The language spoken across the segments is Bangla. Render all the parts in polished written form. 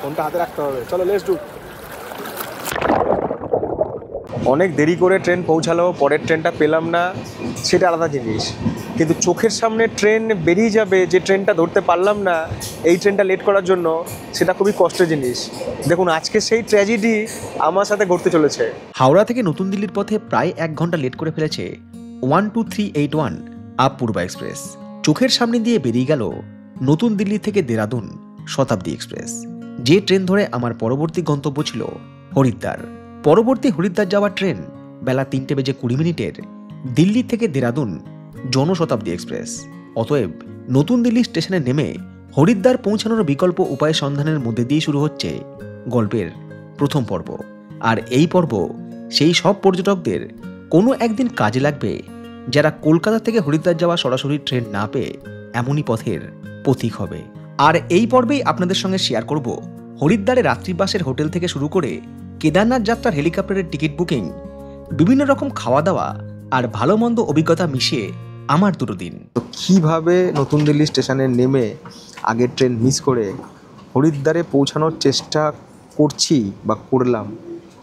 ফোনটা হাতে রাখতে হবে। চলো লেটস ডু। অনেক দেরি করে ট্রেন পৌঁছালো, পরের ট্রেনটা পেলাম না, সেটা আলাদা জিনিস। কিন্তু চোখের সামনে ট্রেন বেরিয়ে যাবে, যে ট্রেনটা ধরতে পারলাম না এই ট্রেনটা লেট করার জন্য, সেটা খুবই কষ্টের জিনিস। দেখুন আজকে সেই ট্র্যাজেডি আমার সাথে ঘটতে চলেছে। হাওড়া থেকে নতুন দিল্লির পথে প্রায় 1 ঘন্টা লেট করে ফেলেছে 12381 আপ পূর্বা এক্সপ্রেস। চোখের সামনে দিয়ে বেরিয়ে গেল নতুন দিল্লি থেকে দেরাদুন শতাব্দী এক্সপ্রেস, যে ট্রেন ধরে আমার পরবর্তী গন্তব্য ছিল হরিদ্বার। পরবর্তী হরিদ্বার যাওয়ার ট্রেন বেলা 3:20 দিল্লি থেকে দেরাদুন জনশতাব্দী এক্সপ্রেস। অতএব নতুন দিল্লি স্টেশনে নেমে হরিদ্বার পৌঁছানোর বিকল্প উপায় সন্ধানের মধ্যে দিয়ে শুরু হচ্ছে গল্পের প্রথম পর্ব। আর এই পর্ব সেই সব পর্যটকদের কোনো একদিন কাজে লাগবে যারা কলকাতা থেকে হরিদ্বার যাওয়া সরাসরি ট্রেন না পেয়ে এমনই পথের পথিক হবে। আর এই পর্বেই আপনাদের সঙ্গে শেয়ার করব হরিদ্বারে রাত্রিবাসের হোটেল থেকে শুরু করে কেদারনাথ যাত্রার হেলিকপ্টারের টিকিট বুকিং, বিভিন্ন রকম খাওয়া দাওয়া আর ভালো মন্দ অভিজ্ঞতা মিশিয়ে আমার 2 দিন। তো কীভাবে নতুন দিল্লি স্টেশনে নেমে আগের ট্রেন মিস করে হরিদ্বারে পৌঁছানোর চেষ্টা করছি বা করলাম,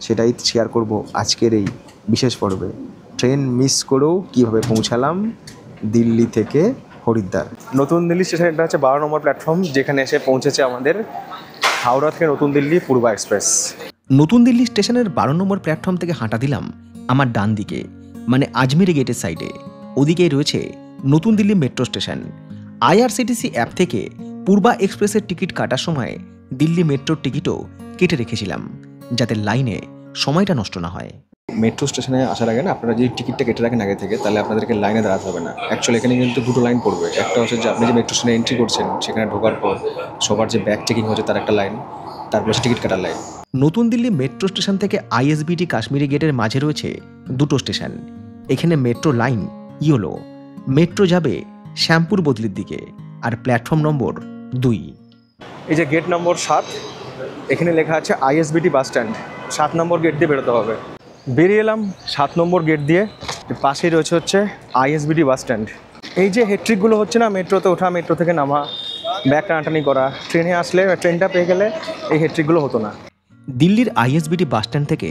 সেটাই শেয়ার করব আজকের এই বিশেষ পর্বে। ট্রেন মিস করেও কীভাবে পৌঁছালাম দিল্লি থেকে হরিদ্বার। নতুন দিল্লি স্টেশন, এটা হচ্ছে 12 নম্বর প্ল্যাটফর্ম, যেখানে এসে পৌঁছেছে আমাদের হাওড়া থেকে নতুন দিল্লি পূর্বা এক্সপ্রেস। নতুন দিল্লি স্টেশনের 12 নম্বর প্ল্যাটফর্ম থেকে হাঁটা দিলাম আমার ডান দিকে, মানে আজমেরি গেটের সাইডে। ওদিকেই রয়েছে নতুন Delhi metro station. IRCTC app থেকে পূর্বা এক্সপ্রেসের টিকিট কাটার সময় দিল্লি মেট্রোর টিকিটও কেটে রেখেছিলাম, যাতে লাইনে সময়টা নষ্ট না হয়। মেট্রো স্টেশনে আসার আগে না আপনারা যদি টিকিটটা কেটে রাখেন আগে থেকে, তাহলে আপনাদেরকে লাইনে দাঁড়াতে হবে না। অ্যাকচুয়ালি এখানে কিন্তু 2টো লাইন পড়বে। একটা হচ্ছে যে আপনি যে মেট্রো স্টেশনে এন্ট্রি করছেন, সেখানে ঢোকার পর সবার যে ব্যাগ চেকিং হচ্ছে তার একটা লাইন, তারপর হচ্ছে টিকিট কাটার লাইন। নতুন দিল্লি মেট্রো স্টেশন থেকে আইএসবিটি কাশ্মীরি গেটের মাঝে রয়েছে 2টো স্টেশন। এখানে মেট্রো লাইন ইয়েলো, মেট্রো যাবে শ্যামপুর বদলির দিকে, আর প্ল্যাটফর্ম নম্বর 2। এই যে গেট নম্বর 7, এখানে লেখা আছে আইএসবিটি বাস স্ট্যান্ড। 7 নম্বর গেট দিয়ে বেরোতে হবে। বেরিয়ে এলাম 7 নম্বর গেট দিয়ে। পাশেই রয়েছে হচ্ছে আইএসবিটি বাস স্ট্যান্ড। এই যে হেট্রিকগুলো হচ্ছে না, মেট্রোতে ওঠা, মেট্রো থেকে নামা, ব্যাগ টানাটানি করা, ট্রেনে আসলে ট্রেনটা পেয়ে গেলে এই হেট্রিকগুলো হতো না। দিল্লির আইএসবিটি বাস স্ট্যান্ড থেকে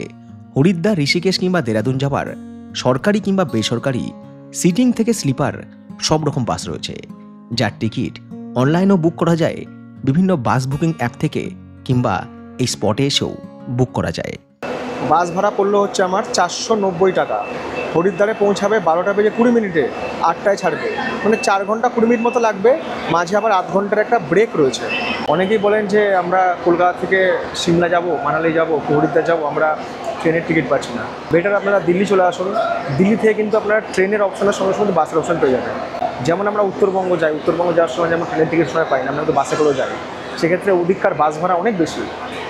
হরিদ্বার, ঋষিকেশ কিংবা দেরাদুন যাওয়ার সরকারি কিংবা বেসরকারি, সিটিং থেকে স্লিপার সব রকম বাস রয়েছে, যার টিকিট অনলাইনেও বুক করা যায়, বিভিন্ন বাস বুকিং অ্যাপ থেকে, কিংবা এই স্পটে এসেও বুক করা যায়। বাস ভাড়া পড়লো হচ্ছে আমার 490 টাকা। হরিদ্বারে পৌঁছাবে 12:20, 8টায় ছাড়বে, মানে 4 ঘন্টা 20 মিনিট মতো লাগবে। মাঝে আবার আধ ঘন্টার একটা ব্রেক রয়েছে। অনেকেই বলেন যে আমরা কলকাতা থেকে সিমলা যাব, মানালি যাব, হরিদ্বার যাব, আমরা ট্রেনের টিকিট পাচ্ছি না। বেটার আপনারা দিল্লি চলে আসুন। দিল্লি থেকে কিন্তু আপনারা ট্রেনের অপশনের সঙ্গে সঙ্গে বাসের অপশন পেয়ে যাবেন। যেমন আমরা উত্তরবঙ্গ যাই, উত্তরবঙ্গ যাওয়ার সময় যেমন ট্রেনের টিকিট সময় পাই না, আমরা কিন্তু বাসে করেও যাই। সেক্ষেত্রে ওদিককার বাস ভাড়া অনেক বেশি,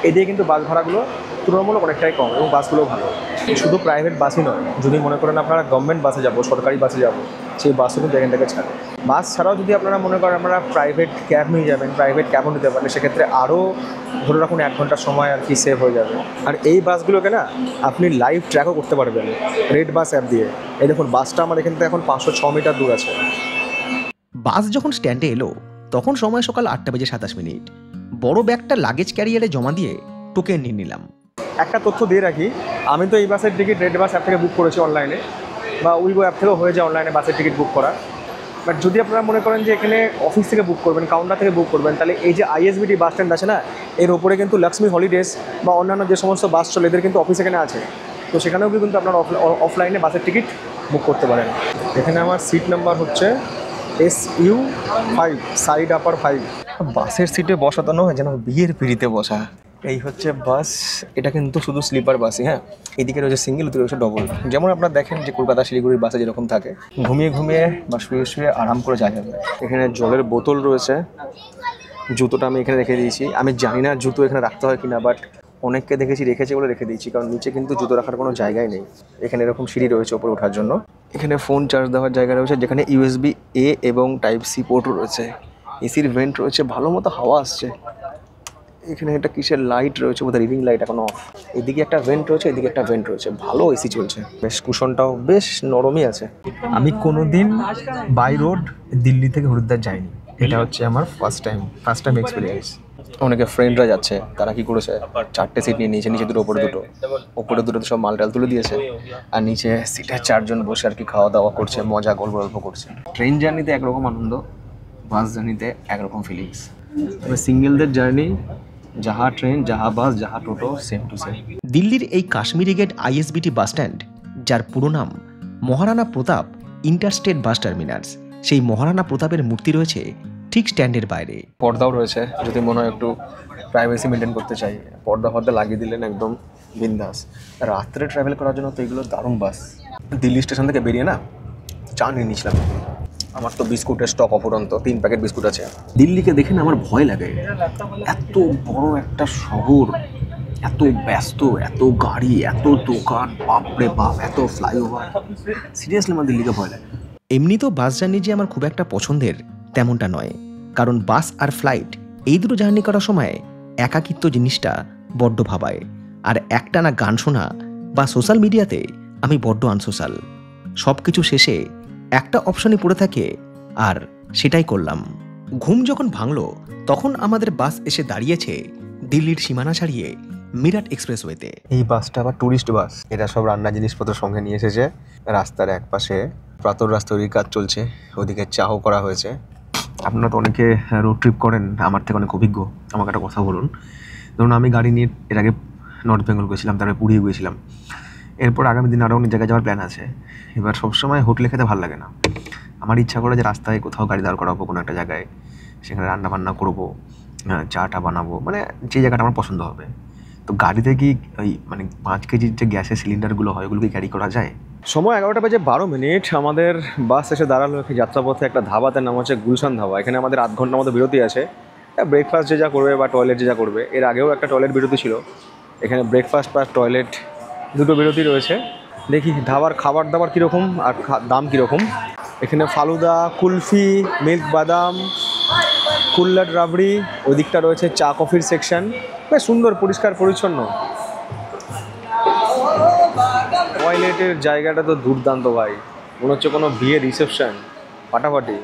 এদিকে কিন্তু বাস ভাড়াগুলো তুলনামূলক অনেকটাই কম এবং বাসগুলোও ভালো। শুধু প্রাইভেট বাসই নয়, যদি মনে করেন আপনারা গভর্নমেন্ট বাসে যাব, সরকারি বাসে যাব, সেই বাসও কিন্তু এখান থেকে ছাড়ে। বাস ছাড়াও যদি আপনারা মনে করেন আপনারা প্রাইভেট ক্যাব নিয়ে যাবেন, প্রাইভেট ক্যাবও নিতে পারলে সেক্ষেত্রে আরও ধরে রাখুন 1 ঘন্টার সময় আর কি সেভ হয়ে যাবে। আর এই বাসগুলোকে না আপনি লাইভ ট্র্যাকও করতে পারবেন রেড বাস অ্যাপ দিয়ে। এই দেখুন বাসটা আমার এখান থেকে এখন 506 মিটার দূর আছে। বাস যখন স্ট্যান্ডে এলো তখন সময় সকাল 8:27। বড় ব্যাগটা লাগেজ ক্যারিয়ারে জমা দিয়ে টোকেন নিয়ে নিলাম। একটা তথ্য দিয়ে রাখি, আমি তো এই বাসের টিকিট রেড বাস অ্যাপ থেকে বুক করেছি অনলাইনে, বা উইগো অ্যাপ থেকেও হয়ে যায় অনলাইনে বাসের টিকিট বুক করা। বাট যদি আপনারা মনে করেন যে এখানে অফিস থেকে বুক করবেন, কাউন্টার থেকে বুক করবেন, তাহলে এই যে আইএসবিটি বাস স্ট্যান্ড আছে না, এর ওপরে কিন্তু লক্ষ্মী হলিডেজ বা অন্যান্য যে সমস্ত বাস চলে এদের কিন্তু অফিস এখানে আছে। তো সেখানেও কিন্তু আপনারা অফলাইনে বাসের টিকিট বুক করতে পারেন। এখানে আমার সিট নাম্বার হচ্ছে SU5, সাইড আপার 5। বাসের সিটে বসা তো নয়, যেন বিয়ের পিড়িতে বসা। এই হচ্ছে বাস। এটা কিন্তু শুধু স্লিপার বাসই, হ্যাঁ। এদিকে রয়েছে সিঙ্গেল, ওদিকে রয়েছে ডবল। যেমন আপনারা দেখেন যে কলকাতা শিলিগুড়ির বাসে যেরকম থাকে, ঘুমিয়ে ঘুমিয়ে বা শুয়ে শুয়ে আরাম করে যাওয়া যাবে। এখানে জলের বোতল রয়েছে। জুতোটা আমি এখানে রেখে দিয়েছি। আমি জানি না জুতো এখানে রাখতে হয় কিনা, বাট অনেককে দেখেছি রেখেছে বলে রেখে দিয়েছি, কারণ নিচে কিন্তু জুতো রাখার কোনো জায়গাই নেই। এখানে এরকম সিঁড়ি রয়েছে ওপরে ওঠার জন্য। এখানে ফোন চার্জ দেওয়ার জায়গা রয়েছে, যেখানে USB-A এবং Type-C পোর্টও রয়েছে। এসির ভেন্ট রয়েছে, ভালো মতো হাওয়া আসছে। এখানে একটা কিসের লাইট রয়েছে, বোধহয় রিডিং লাইট, এখন অফ। এদিকে একটা ভেন্ট রয়েছে, এদিকে একটা ভেন্ট রয়েছে, ভালো এসি চলছে। বেশ কুশনটাও বেশ নরমই আছে। আমি কোনোদিন বাই রোড দিল্লি থেকে হরিদ্বার যাইনি, এটা হচ্ছে আমার ফার্স্ট টাইম এক্সপিরিয়েন্স। অনেকে ফ্রেন্ডরা যাচ্ছে, তারা কি করেছে 4টে সিট নিয়ে নিচে নিচে দুটো ওপরে দুটোতে সব মালটাল তুলে দিয়েছে, আর নিচে সিটে 4জন বসে আর কি খাওয়া দাওয়া করছে, মজা গল্প করছে। ট্রেন জার্নিতে একরকম আনন্দ, বাস জার্নিতে একরকম ফিলিংস। তবে সিঙ্গেলদের জার্নি, যাহা ট্রেন যাহা বাস যাহা টোটো সেম টু সেম। দিল্লির এই Kashmiri Gate ISBT bus stand, যার পুরো নাম Maharana Pratap interstate bus terminus, সেই মহারানা প্রতাপের মূর্তি রয়েছে ঠিক স্ট্যান্ডের বাইরে। পর্দাও রয়েছে, যদি মনে হয় একটু প্রাইভেসি মেনটেন করতে চাই, পর্দা লাগিয়ে দিলেন একদম বিন্দাস। রাত্রে ট্রাভেল করার জন্য তো এগুলো দারুণ বাস। দিল্লি স্টেশন থেকে বেরিয়ে না চা নিয়ে নিয়েছিলাম, আমার তো বিস্কুটের স্টক অপরন্ত, 3 প্যাকেট বিস্কুট আছে। দিল্লিকে দেখে না আমার ভয় লাগে, এত বড় একটা শহর, এত ব্যস্ত, এত গাড়ি, এত দোকান, বাপরে বাপ, এত ফ্লাইওভার, সিরিয়াসলি আমার দিল্লিকে ভয় লাগে। এমনি তো বাস জার্নি যে আমার খুব একটা পছন্দের তেমনটা নয়, কারণ বাস আর ফ্লাইট এই দুটো জার্নি করার সময় একাকিত্ব জিনিসটা বড্ড ভাবায়। আর একটানা গান শোনা বা সোশ্যাল মিডিয়াতে আমি বড্ড আনসোশ্যাল। সব কিছু শেষে একটা অপশনই পড়ে থাকে, আর সেটাই করলাম। ঘুম যখন ভাঙলো তখন আমাদের বাস এসে দাঁড়িয়েছে দিল্লির সীমানা ছাড়িয়ে মিরাট এক্সপ্রেসওয়েতে। এই বাসটা আবার টুরিস্ট বাস, এটা সব রান্না জিনিসপত্র সঙ্গে নিয়ে এসেছে। রাস্তার এক পাশে প্রাতর রাস তৈরির কাজ চলছে, ওদিকে চাও করা হয়েছে। আপনারা তো অনেকে রোড ট্রিপ করেন, আমার থেকে অনেক অভিজ্ঞ। আমাকে একটা কথা বলুন, ধরুন আমি গাড়ি নিয়ে এর আগে নর্থ বেঙ্গল গেছিলাম, তারপরে পুরী গিয়েছিলাম, এরপর আগামী দিন আরও অনেক জায়গায় যাওয়ার প্ল্যান আছে। এবার সবসময় হোটেলে খেতে ভালো লাগে না, আমার ইচ্ছা করে যে রাস্তায় কোথাও গাড়ি দাঁড় করাবো কোনো একটা জায়গায়, সেখানে রান্না বান্না করবো, চাটা বানাবো, মানে যে জায়গাটা আমার পছন্দ হবে। তো গাড়িতে কি ওই মানে 5 কেজির যে গ্যাসের সিলিন্ডারগুলো হয় ওগুলো কি ক্যারি করা যায়? সময় 11:12। আমাদের বাস এসে দাঁড়ালো যাত্রাপথে একটা ধাবাতে, নাম হচ্ছে গুলশান ধাবা। এখানে আমাদের আধ ঘন্টার মতো বিরতি আছে, ব্রেকফাস্ট যে যা করবে বা টয়লেট যে যা করবে। এর আগেও একটা টয়লেট বিরতি ছিল, এখানে ব্রেকফাস্ট প্লাস টয়লেট দুটো বিরতি রয়েছে। দেখি ধাবার খাবার দাবার কীরকম আর দাম কীরকম। এখানে ফালুদা, কুলফি, মিল্ক বাদাম, কুল্লাট রাবড়ি, ওই দিকটা রয়েছে চা কফির সেকশন, বেশ সুন্দর পরিষ্কার পরিচ্ছন্ন। টয়লেটের জায়গাটা তো দুর্দান্ত ভাই, মনে হচ্ছে কোনো বিয়ের রিসেপশন, ফাটাফাটি।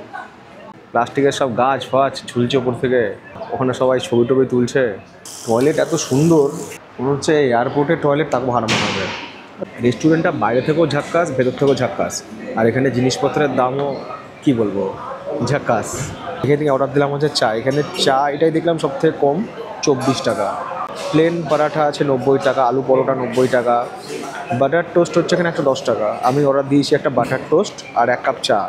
প্লাস্টিকের সব গাছ ফাছ ঝুলছে উপর থেকে, ওখানে সবাই ছবি টবি তুলছে। টয়লেট এত সুন্দর, মনে হচ্ছে এয়ারপোর্টের টয়লেট তাকে ভালো মনে হবে। রেস্টুরেন্টটা বাইরে থেকেও ঝাক্কাস, ভেতর থেকেও ঝাক্কাস, আর এখানে জিনিসপত্রের দামও কি বলবো, ঝাক্কাস। এখান থেকে অর্ডার দিলাম হচ্ছে চা, এখানে চা এটাই দেখলাম সব থেকে কম 24 টাকা। প্লেন পরাঠা আছে 90 টাকা, আলু পরোটা 90 টাকা, বাটার টোস্ট হচ্ছে এখানে 110 টাকা। আমি অর্ডার দিয়েছি একটা বাটার টোস্ট আর 1 কাপ চা।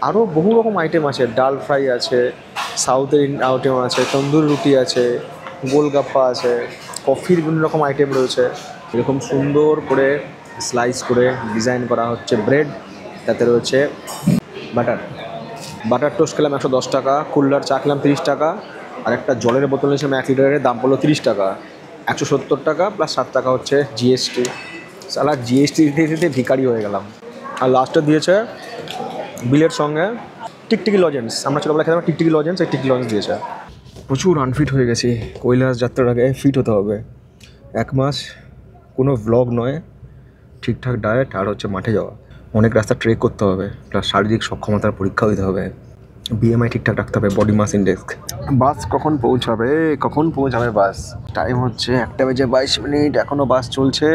আরও বহু রকম আইটেম আছে, ডাল ফ্রাই আছে, সাউথের আইটেম আছে, তন্দুর রুটি আছে, গোলগাপ্পা আছে, কফির বিভিন্ন রকম আইটেম রয়েছে। এরকম সুন্দর করে স্লাইস করে ডিজাইন করা হচ্ছে ব্রেড, তাতে রয়েছে বাটার টোস্ট খেলাম 110 টাকা, কুল্লার চা খেলাম 30 টাকা, আর একটা জলের বোতল নিয়েছিলাম 1 লিটারের, দাম পড়লো 30 টাকা। 170 টাকা প্লাস 7 টাকা হচ্ছে জিএসটি। সালা জিএসটি দিতে দিতে ভিখারি হয়ে গেলাম। আর লাস্টে দিয়েছে বিলের সঙ্গে টিকটিকি লজেন্স। আমরা ছোটোবেলা খেলাম টিকটিকি লজেন্স, এই টিকটিকি লজেন্স দিয়েছে। প্রচুর আনফিট হয়ে গেছি, কৈলাস যাত্রার আগে ফিট হতে হবে। 1 মাস কোনো ভ্লগ নয়, ঠিকঠাক ডায়েট আর হচ্ছে মাঠে যাওয়া, অনেক রাস্তা ট্রেক করতে হবে, প্লাস শারীরিক সক্ষমতার পরীক্ষাও দিতে হবে, বিএমআই ঠিকঠাক রাখতে হবে, বডি মাস ইন্ডেক্স। বাস কখন পৌঁছাবে বাস? টাইম হচ্ছে 1:22, এখনও বাস চলছে।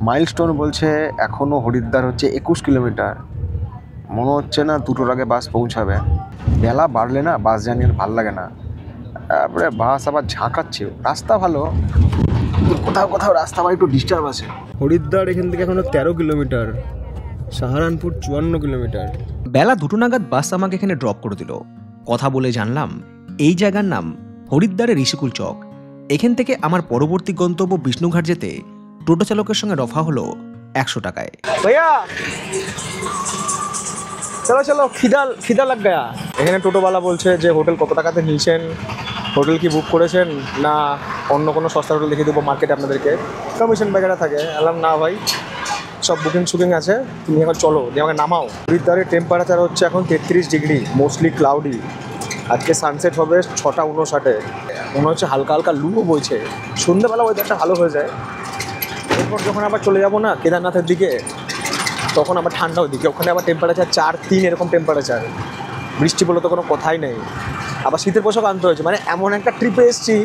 মাইলস্টোন বলছে এখনও হরিদ্বার হচ্ছে 21 কিলোমিটার, মনে হচ্ছে না 2টোর আগে বাস পৌঁছাবে। বেলা বাড়লে না বাস জার্নি আর ভালো লাগে না, তারপরে বাস আবার ঝাঁকাচ্ছে। রাস্তা ভালো, কোথাও রাস্তা আবার একটু ডিস্টার্ব আছে। হরিদ্বার এখান থেকে এখনো 13 কিলোমিটার, সাহারানপুর 54 কিলোমিটার। বেলা 2টো নাগাদ বাস আমাকে এখানে ড্রপ করে দিল। কথা বলে জানলাম এই জায়গার নাম হরিদ্বারের ঋষিকুল চক। এখান থেকে আমার পরবর্তী গন্তব্য বিষ্ণুঘাট যেতে টোটো চালকের সঙ্গে রফা হলো 100 টাকায়। ভাইয়া চলো খিদা লাগ গয়া। এখানে টোটোওয়ালা বলছে যে হোটেল কত টাকাতে নিয়েছেন, হোটেল কি বুক করেছেন, না অন্য কোনো সস্তা হোটেল দেখিয়ে দেবো মার্কেটে আপনাদেরকে, কমিশন বাগেরা থাকে। বললাম না ভাই, সব বুকিং আছে, তুমি এখন চলো, দিয়ে আমাকে নামাও। হরিদ্বারের টেম্পারেচার হচ্ছে এখন 33 ডিগ্রি, মোস্টলি ক্লাউডি। আজকে সানসেট হবে 6:59, মনে হচ্ছে হালকা হালকা লুও বইছে। সন্ধ্যাবেলা ওয়েদারটা ভালো হয়ে যায়। এরপর যখন আবার চলে যাবো না কেদারনাথের দিকে, তখন আবার ঠান্ডা ওইদিকে, ওখানে আবার টেম্পারেচার 4-3 এরকম টেম্পারেচার। বৃষ্টি বলে তো কোনো কথাই নেই, আবার শীতের পোশাক আনতে হয়েছে। মানে এমন একটা ট্রিপে এসেছি,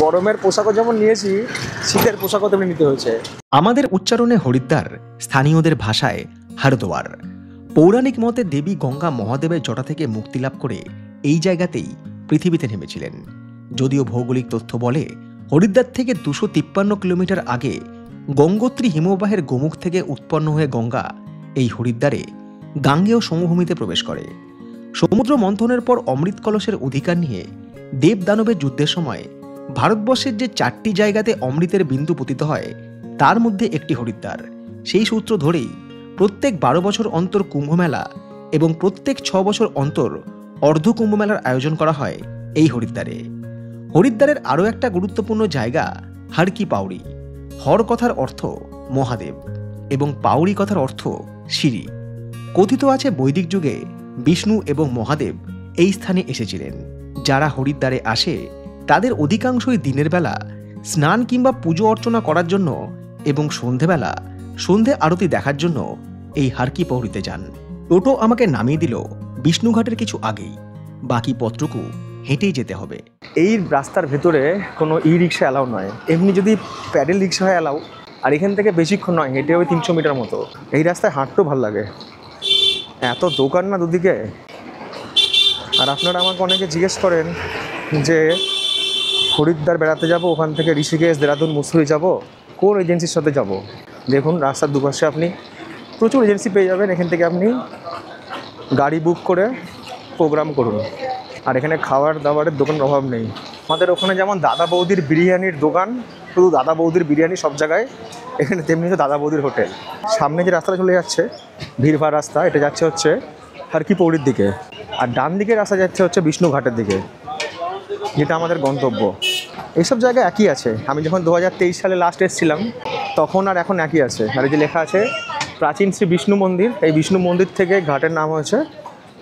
গরমের পোশাকও যেমন নিয়েছি, শীতের পোশাকও তেমনি নিতে হয়েছে। আমাদের উচ্চারণে হরিদ্বার, স্থানীয়দের ভাষায় হরিদ্বার। পৌরাণিক মতে দেবী গঙ্গা মহাদেবের জটা থেকে মুক্তি লাভ করে এই জায়গাতেই পৃথিবীতে নেমেছিলেন। যদিও ভৌগোলিক তথ্য বলে হরিদ্বার থেকে 253 কিলোমিটার আগে গঙ্গোত্রী হিমবাহের গোমুখ থেকে উৎপন্ন হয়ে গঙ্গা এই হরিদ্বারে গাঙ্গেয় সমভূমিতে প্রবেশ করে। সমুদ্র মন্থনের পর অমৃত কলসের অধিকার নিয়ে দেব দানবের যুদ্ধের সময় ভারতবর্ষের যে 4টি জায়গাতে অমৃতের বিন্দু পতিত হয় তার মধ্যে একটি হরিদ্বার। সেই সূত্র ধরেই প্রত্যেক 12 বছর অন্তর কুম্ভমেলা এবং প্রত্যেক 6 বছর অন্তর অর্ধ কুম্ভমেলার আয়োজন করা হয় এই হরিদ্বারে। হরিদ্বারের আরও একটা গুরুত্বপূর্ণ জায়গা হর কি পাউড়ি। হর কথার অর্থ মহাদেব এবং পাউড়ি কথার অর্থ সিঁড়ি। কথিত আছে বৈদিক যুগে বিষ্ণু এবং মহাদেব এই স্থানে এসেছিলেন। যারা হরিদ্বারে আসে তাদের অধিকাংশই দিনের বেলা স্নান কিংবা পুজো অর্চনা করার জন্য এবং সন্ধেবেলা সন্ধে আরতি দেখার জন্য এই হর কি পাউড়িতে যান। টোটো আমাকে নামিয়ে দিল বিষ্ণুঘাটের কিছু আগেই, বাকি পথটুকু হেঁটেই যেতে হবে। এই রাস্তার ভেতরে কোনো ই রিক্সা অ্যালাউ নয়, এমনি যদি প্যাডেল রিক্সা হয় অ্যালাউ। আর এখান থেকে বেশিক্ষণ নয়, হেঁটে ওই 300 মিটার মতো। এই রাস্তায় হাঁটতেও ভালো লাগে, এত দোকান না দুদিকে। আর আপনারা আমাকে অনেকে জিজ্ঞেস করেন যে হরিদ্বার বেড়াতে যাব, ওখান থেকে ঋষিকেশ, দেরাদুন, মুসুরি যাব, কোন এজেন্সির সাথে যাব? দেখুন রাস্তার দুপাশে আপনি প্রচুর এজেন্সি পেয়ে যাবেন। এখান থেকে আপনি গাড়ি বুক করে প্রোগ্রাম করুন। আর এখানে খাবার দাবারের দোকানের অভাব নেই। আমাদের ওখানে যেমন দাদা বৌদির বিরিয়ানির দোকান, শুধু দাদা বৌদির বিরিয়ানি সব জায়গায়, এখানে তেমনি তো দাদা বৌদির হোটেল। সামনে যে রাস্তাটা চলে যাচ্ছে ভিড়ভাড় রাস্তা, এটা যাচ্ছে হচ্ছে হর কি পৌড়ির দিকে। আর ডান দিকের রাস্তা যাচ্ছে হচ্ছে বিষ্ণুঘাটের দিকে, যেটা আমাদের গন্তব্য। এইসব জায়গা একই আছে। আমি যখন 2023 সালে লাস্ট এসেছিলাম তখন আর এখন একই আছে। আর এই যে লেখা আছে প্রাচীন শ্রী বিষ্ণু মন্দির, এই বিষ্ণু মন্দির থেকে ঘাটের নাম হয়েছে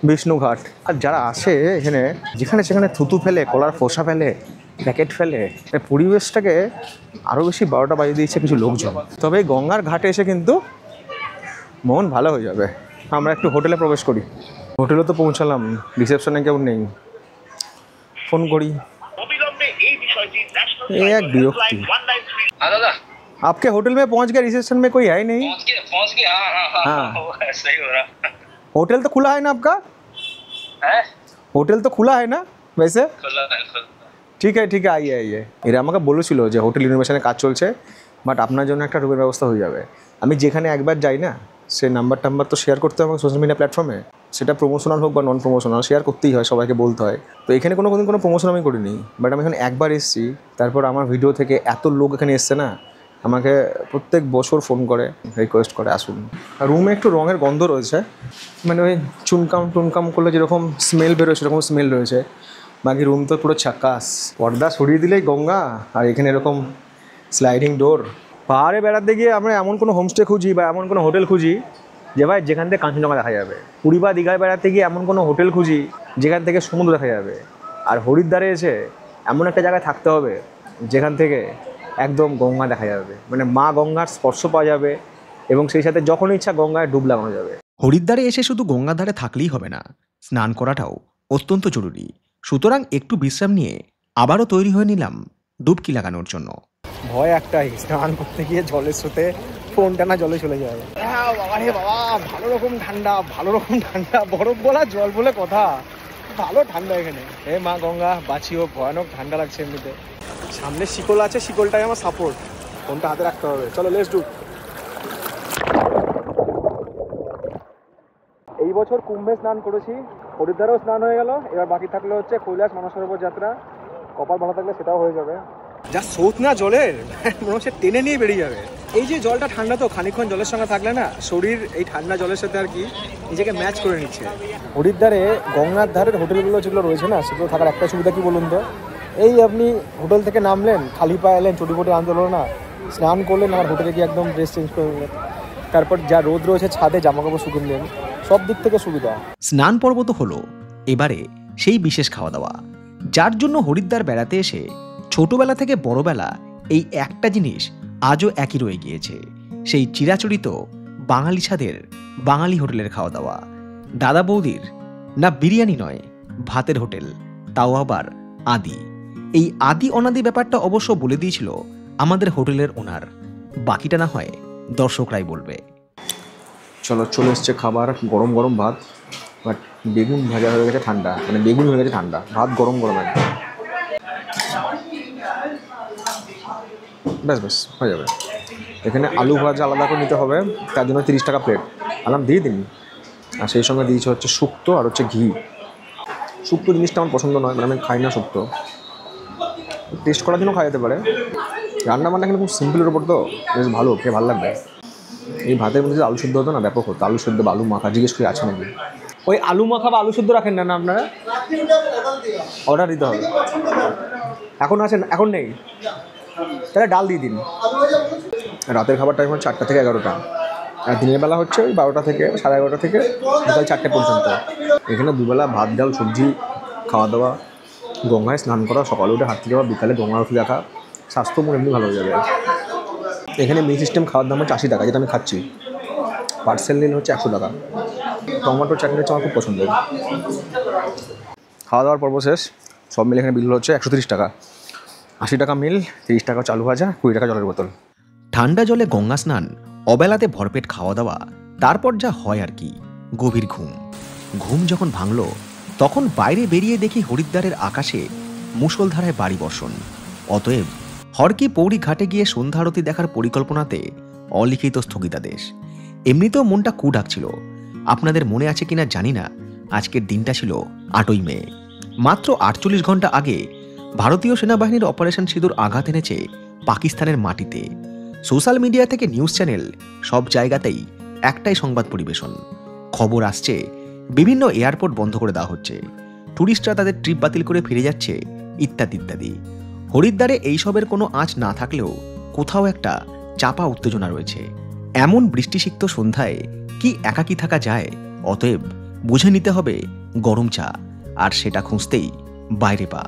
বিষ্ণুঘাট। আর যারা আসে এখানে যেখানে সেখানে থুতু ফেলে, কলার ফোসা ফেলে, প্যাকেট ফেলে, পরিবেশটাকে আরও বেশি 12টা বাজিয়ে দিয়েছে কিছু লোকজন। তবে এই গঙ্গার ঘাটে এসে কিন্তু মন ভালো হয়ে যাবে। আমরা একটু হোটেলে প্রবেশ করি। হোটেলে তো পৌঁছালাম, রিসেপশনে কেউ নেই, ফোন করি। ये एक विरक्ति। आपके होटल में पहुंच गए, रिसेप्शन में कोई है ही नहीं? पहुंच गया। हाँ। सही हो रहा। होटल तो खुला है ना आपका? है? होटल तो खुला है ना वैसे? खुला है। ঠিক আছে আইয়ে আইয়ে। এরা আমাকে বলেছিল যে হোটেল ইনোভেশনে কাজ চলছে, বাট আপনার জন্য একটা রুমের ব্যবস্থা হয়ে যাবে। আমি যেখানে একবার যাই না, সে নাম্বার তো শেয়ার করতে হবে সোশ্যাল মিডিয়া প্ল্যাটফর্মে। সেটা প্রমোশনাল হোক বা নন প্রমোশনাল, শেয়ার করতেই হয়, সবাইকে বলতে হয়। তো এখানে কোনো প্রমোশন আমি করিনি, বাট আমি এখানে একবার এসেছি। তারপর আমার ভিডিও থেকে এত লোক এখানে এসছে না, আমাকে প্রত্যেক বছর ফোন করে রিকোয়েস্ট করে আসুন। আর রুমে একটু রঙের গন্ধ রয়েছে, মানে ওই টুনকাম করলে যেরকম স্মেল বেরোয় সেরকম স্মেল রয়েছে। বাকি রুম তো পুরো ছাক্কাস, পর্দা সরিয়ে দিলেই গঙ্গা। আর এখানে এরকম স্লাইডিং ডোর। পাহাড়ে বেড়াতে গিয়ে আমরা এমন কোনো হোমস্টে খুঁজি বা এমন কোনো হোটেল খুঁজি যে ভাই যেখান থেকে কাঞ্চনজঙ্ঘা দেখা যাবে। পুরী বা দীঘায় বেড়াতে গিয়ে এমন কোনো হোটেল খুঁজি যেখান থেকে সমুদ্র দেখা যাবে। আর হরিদ্বারে এসে এমন একটা জায়গায় থাকতে হবে যেখান থেকে একদম গঙ্গা দেখা যাবে, মানে মা গঙ্গার স্পর্শ পাওয়া যাবে এবং সেই সাথে যখন ইচ্ছা গঙ্গায় ডুব লাগানো যাবে। হরিদ্বারে এসে শুধু গঙ্গার ধারে থাকলেই হবে না, স্নান করাটাও অত্যন্ত জরুরি। সুতরাং একটু বিশ্রাম নিয়ে আবারও তৈরি হয়ে নিলাম ডুবকি লাগানোর জন্য। ভয় একটাই, স্নান করতে গিয়ে জলের স্রোতে ফোনটা না জলে চলে যায়। বাবা রে বাবা, ভালো রকম ঠান্ডা, বরফ বলা জল বলে কথা, ভালো ঠান্ডা এখানে। হে মা গঙ্গা বাঁচিও, ভয়ানক ঠান্ডা লাগছে এমনিতে। সামনে শিকল আছে, শিকলটাই আমার সাপোর্ট, ফোনটা হাতে রাখতে হবে। চলো লেটস ডু। এই বছর কুম্ভে স্নান করেছি, হরিদ্বারেও স্নান হয়ে গেল, এবার বাকি থাকলে হচ্ছে কৈলাস মানসরোবর যাত্রা। কপাল ভালো থাকলে সেটাও হয়ে যাবে। যা স্রোত না জলের, মনে হচ্ছে টেনে নিয়ে বেরিয়ে যাবে। এই যে জলটা ঠান্ডা, তো খানিকক্ষণ জলের সঙ্গে থাকলে না শরীর এই ঠান্ডা জলের সাথে আর কি নিজেকে ম্যাচ করে নিচ্ছে। হরিদ্বারে গঙ্গার ধারের হোটেলগুলো যেগুলো রয়েছে না, সেগুলো থাকার একটা সুবিধা কি বলুন তো, এই আপনি হোটেল থেকে নামলেন, খালি পায়ে এলেন, চটিপটি আনতে হলো না, স্নান করলেন, আমার হোটেলে গিয়ে একদম ড্রেস চেঞ্জ করে নিলেন, তারপর যা রোদ রয়েছে ছাদে জামাকাপড় শুকিয়ে নিলেন, সব দিক থেকে সুবিধা। স্নান পর্ব তো হলো, এবারে সেই বিশেষ খাওয়া দাওয়া, যার জন্য হরিদ্বার বেড়াতে এসে ছোটবেলা থেকে বড়বেলা এই একটা জিনিস আজও একই রয়ে গিয়েছে, সেই চিরাচরিত বাঙালি স্বাদের বাঙালি হোটেলের খাওয়া দাওয়া। দাদা বৌদির না বিরিয়ানি নয়, ভাতের হোটেল, তাও আবার আদি। এই আদি অনাদি ব্যাপারটা অবশ্য বলে দিয়েছিল আমাদের হোটেলের ওনার, বাকিটা না হয় দর্শকরাই বলবে। চলো, চলে এসছে খাবার, গরম গরম ভাত, বাট বেগুন ভাজা হয়ে গেছে ঠান্ডা, মানে বেগুন হয়ে গেছে ঠান্ডা, ভাত গরম গরম একদম। ব্যাস ব্যাস হয়ে যাবে। এখানে আলু ভাজা আলাদা করে নিতে হবে, তার জন্য 30 টাকা প্লেট। আলাম দিয়ে দিন। আর সেই সঙ্গে দিয়েছে হচ্ছে শুক্তো আর হচ্ছে ঘি। শুক্তো জিনিসটা আমার পছন্দ নয়, মানে আমি খাই না শুক্তো, টেস্ট করার জন্য খাওয়া যেতে পারে। রান্না বান্না এখানে খুব সিম্পলের ওপর, তো বেশ ভালো, খেয়ে ভালো লাগবে। এই ভাতের মধ্যে যে আলু সেদ্ধ হতো না, ব্যাপক হতো। আলু সেদ্ধ বা আলু মাখা জিজ্ঞেস করে আছে নাকি? ওই আলু মাখা বা আলু সেদ্ধ রাখেন না আপনারা? অর্ডার দিতে হবে। এখন আছেন? এখন নেই, তাহলে ডাল দিয়ে দিন। রাতের খাবারটা এখন 4টা থেকে 11টা, আর দিনের বেলা হচ্ছে ওই 12টা থেকে 11:30 থেকে বিকাল 4টে পর্যন্ত। এখানে দুবেলা ভাত ডাল সবজি খাওয়া দাওয়া, গঙ্গায় স্নান করা, সকালে উঠে হাঁটতে যাওয়া, বিকালে গঙ্গা আরতি দেখা, স্বাস্থ্য মনে এমনি ভালো হয়ে যাবে। এখানে মি সিস্টেম খাওয়ার দাম হচ্ছে 80 টাকা, যেটা আমি খাচ্ছি। পার্সেল নিলে হচ্ছে 100 টাকা। টমেটো চাটনি হচ্ছে আমার খুব পছন্দের। খাওয়া দাওয়ার পর্ব শেষ, সব মিলে এখানে বিল হচ্ছে 130 টাকা। 80 টাকা মিল, 30 টাকা চালু ভাজা, 20 টাকা জলের বোতল। ঠান্ডা জলে গঙ্গা স্নান, অবেলাতে ভরপেট খাওয়া দাওয়া, তারপর যা হয় আর কি, গভীর ঘুম। ঘুম যখন ভাঙল, তখন বাইরে বেরিয়ে দেখি হরিদ্বারের আকাশে মুষলধারায় বাড়ি বর্ষণ। অতএব হরকি পৌড়ি ঘাটে গিয়ে সন্ধ্যা আরতি দেখার পরিকল্পনাতে অলিখিত স্থগিতাদেশ। এমনিতেও মনটা কু ডাকছিল। আপনাদের মনে আছে কিনা জানি না, আজকের দিনটা ছিল 8ই মে। মাত্র 48 ঘন্টা আগে ভারতীয় সেনাবাহিনীর অপারেশন সিঁদুর আঘাত এনেছে পাকিস্তানের মাটিতে। সোশ্যাল মিডিয়া থেকে নিউজ চ্যানেল, সব জায়গাতেই একটাই সংবাদ পরিবেশন। খবর আসছে বিভিন্ন এয়ারপোর্ট বন্ধ করে দেওয়া হচ্ছে, ট্যুরিস্টরা তাদের ট্রিপ বাতিল করে ফিরে যাচ্ছে, ইত্যাদি ইত্যাদি। হরিদ্বারে এইসবের কোনো আঁচ না থাকলেও কোথাও একটা চাপা উত্তেজনা রয়েছে। এমন বৃষ্টিসিক্ত সন্ধ্যায় কি একাকী থাকা যায়? অতএব বুঝে নিতে হবে গরম চা, আর সেটা খুঁজতেই বাইরে পা।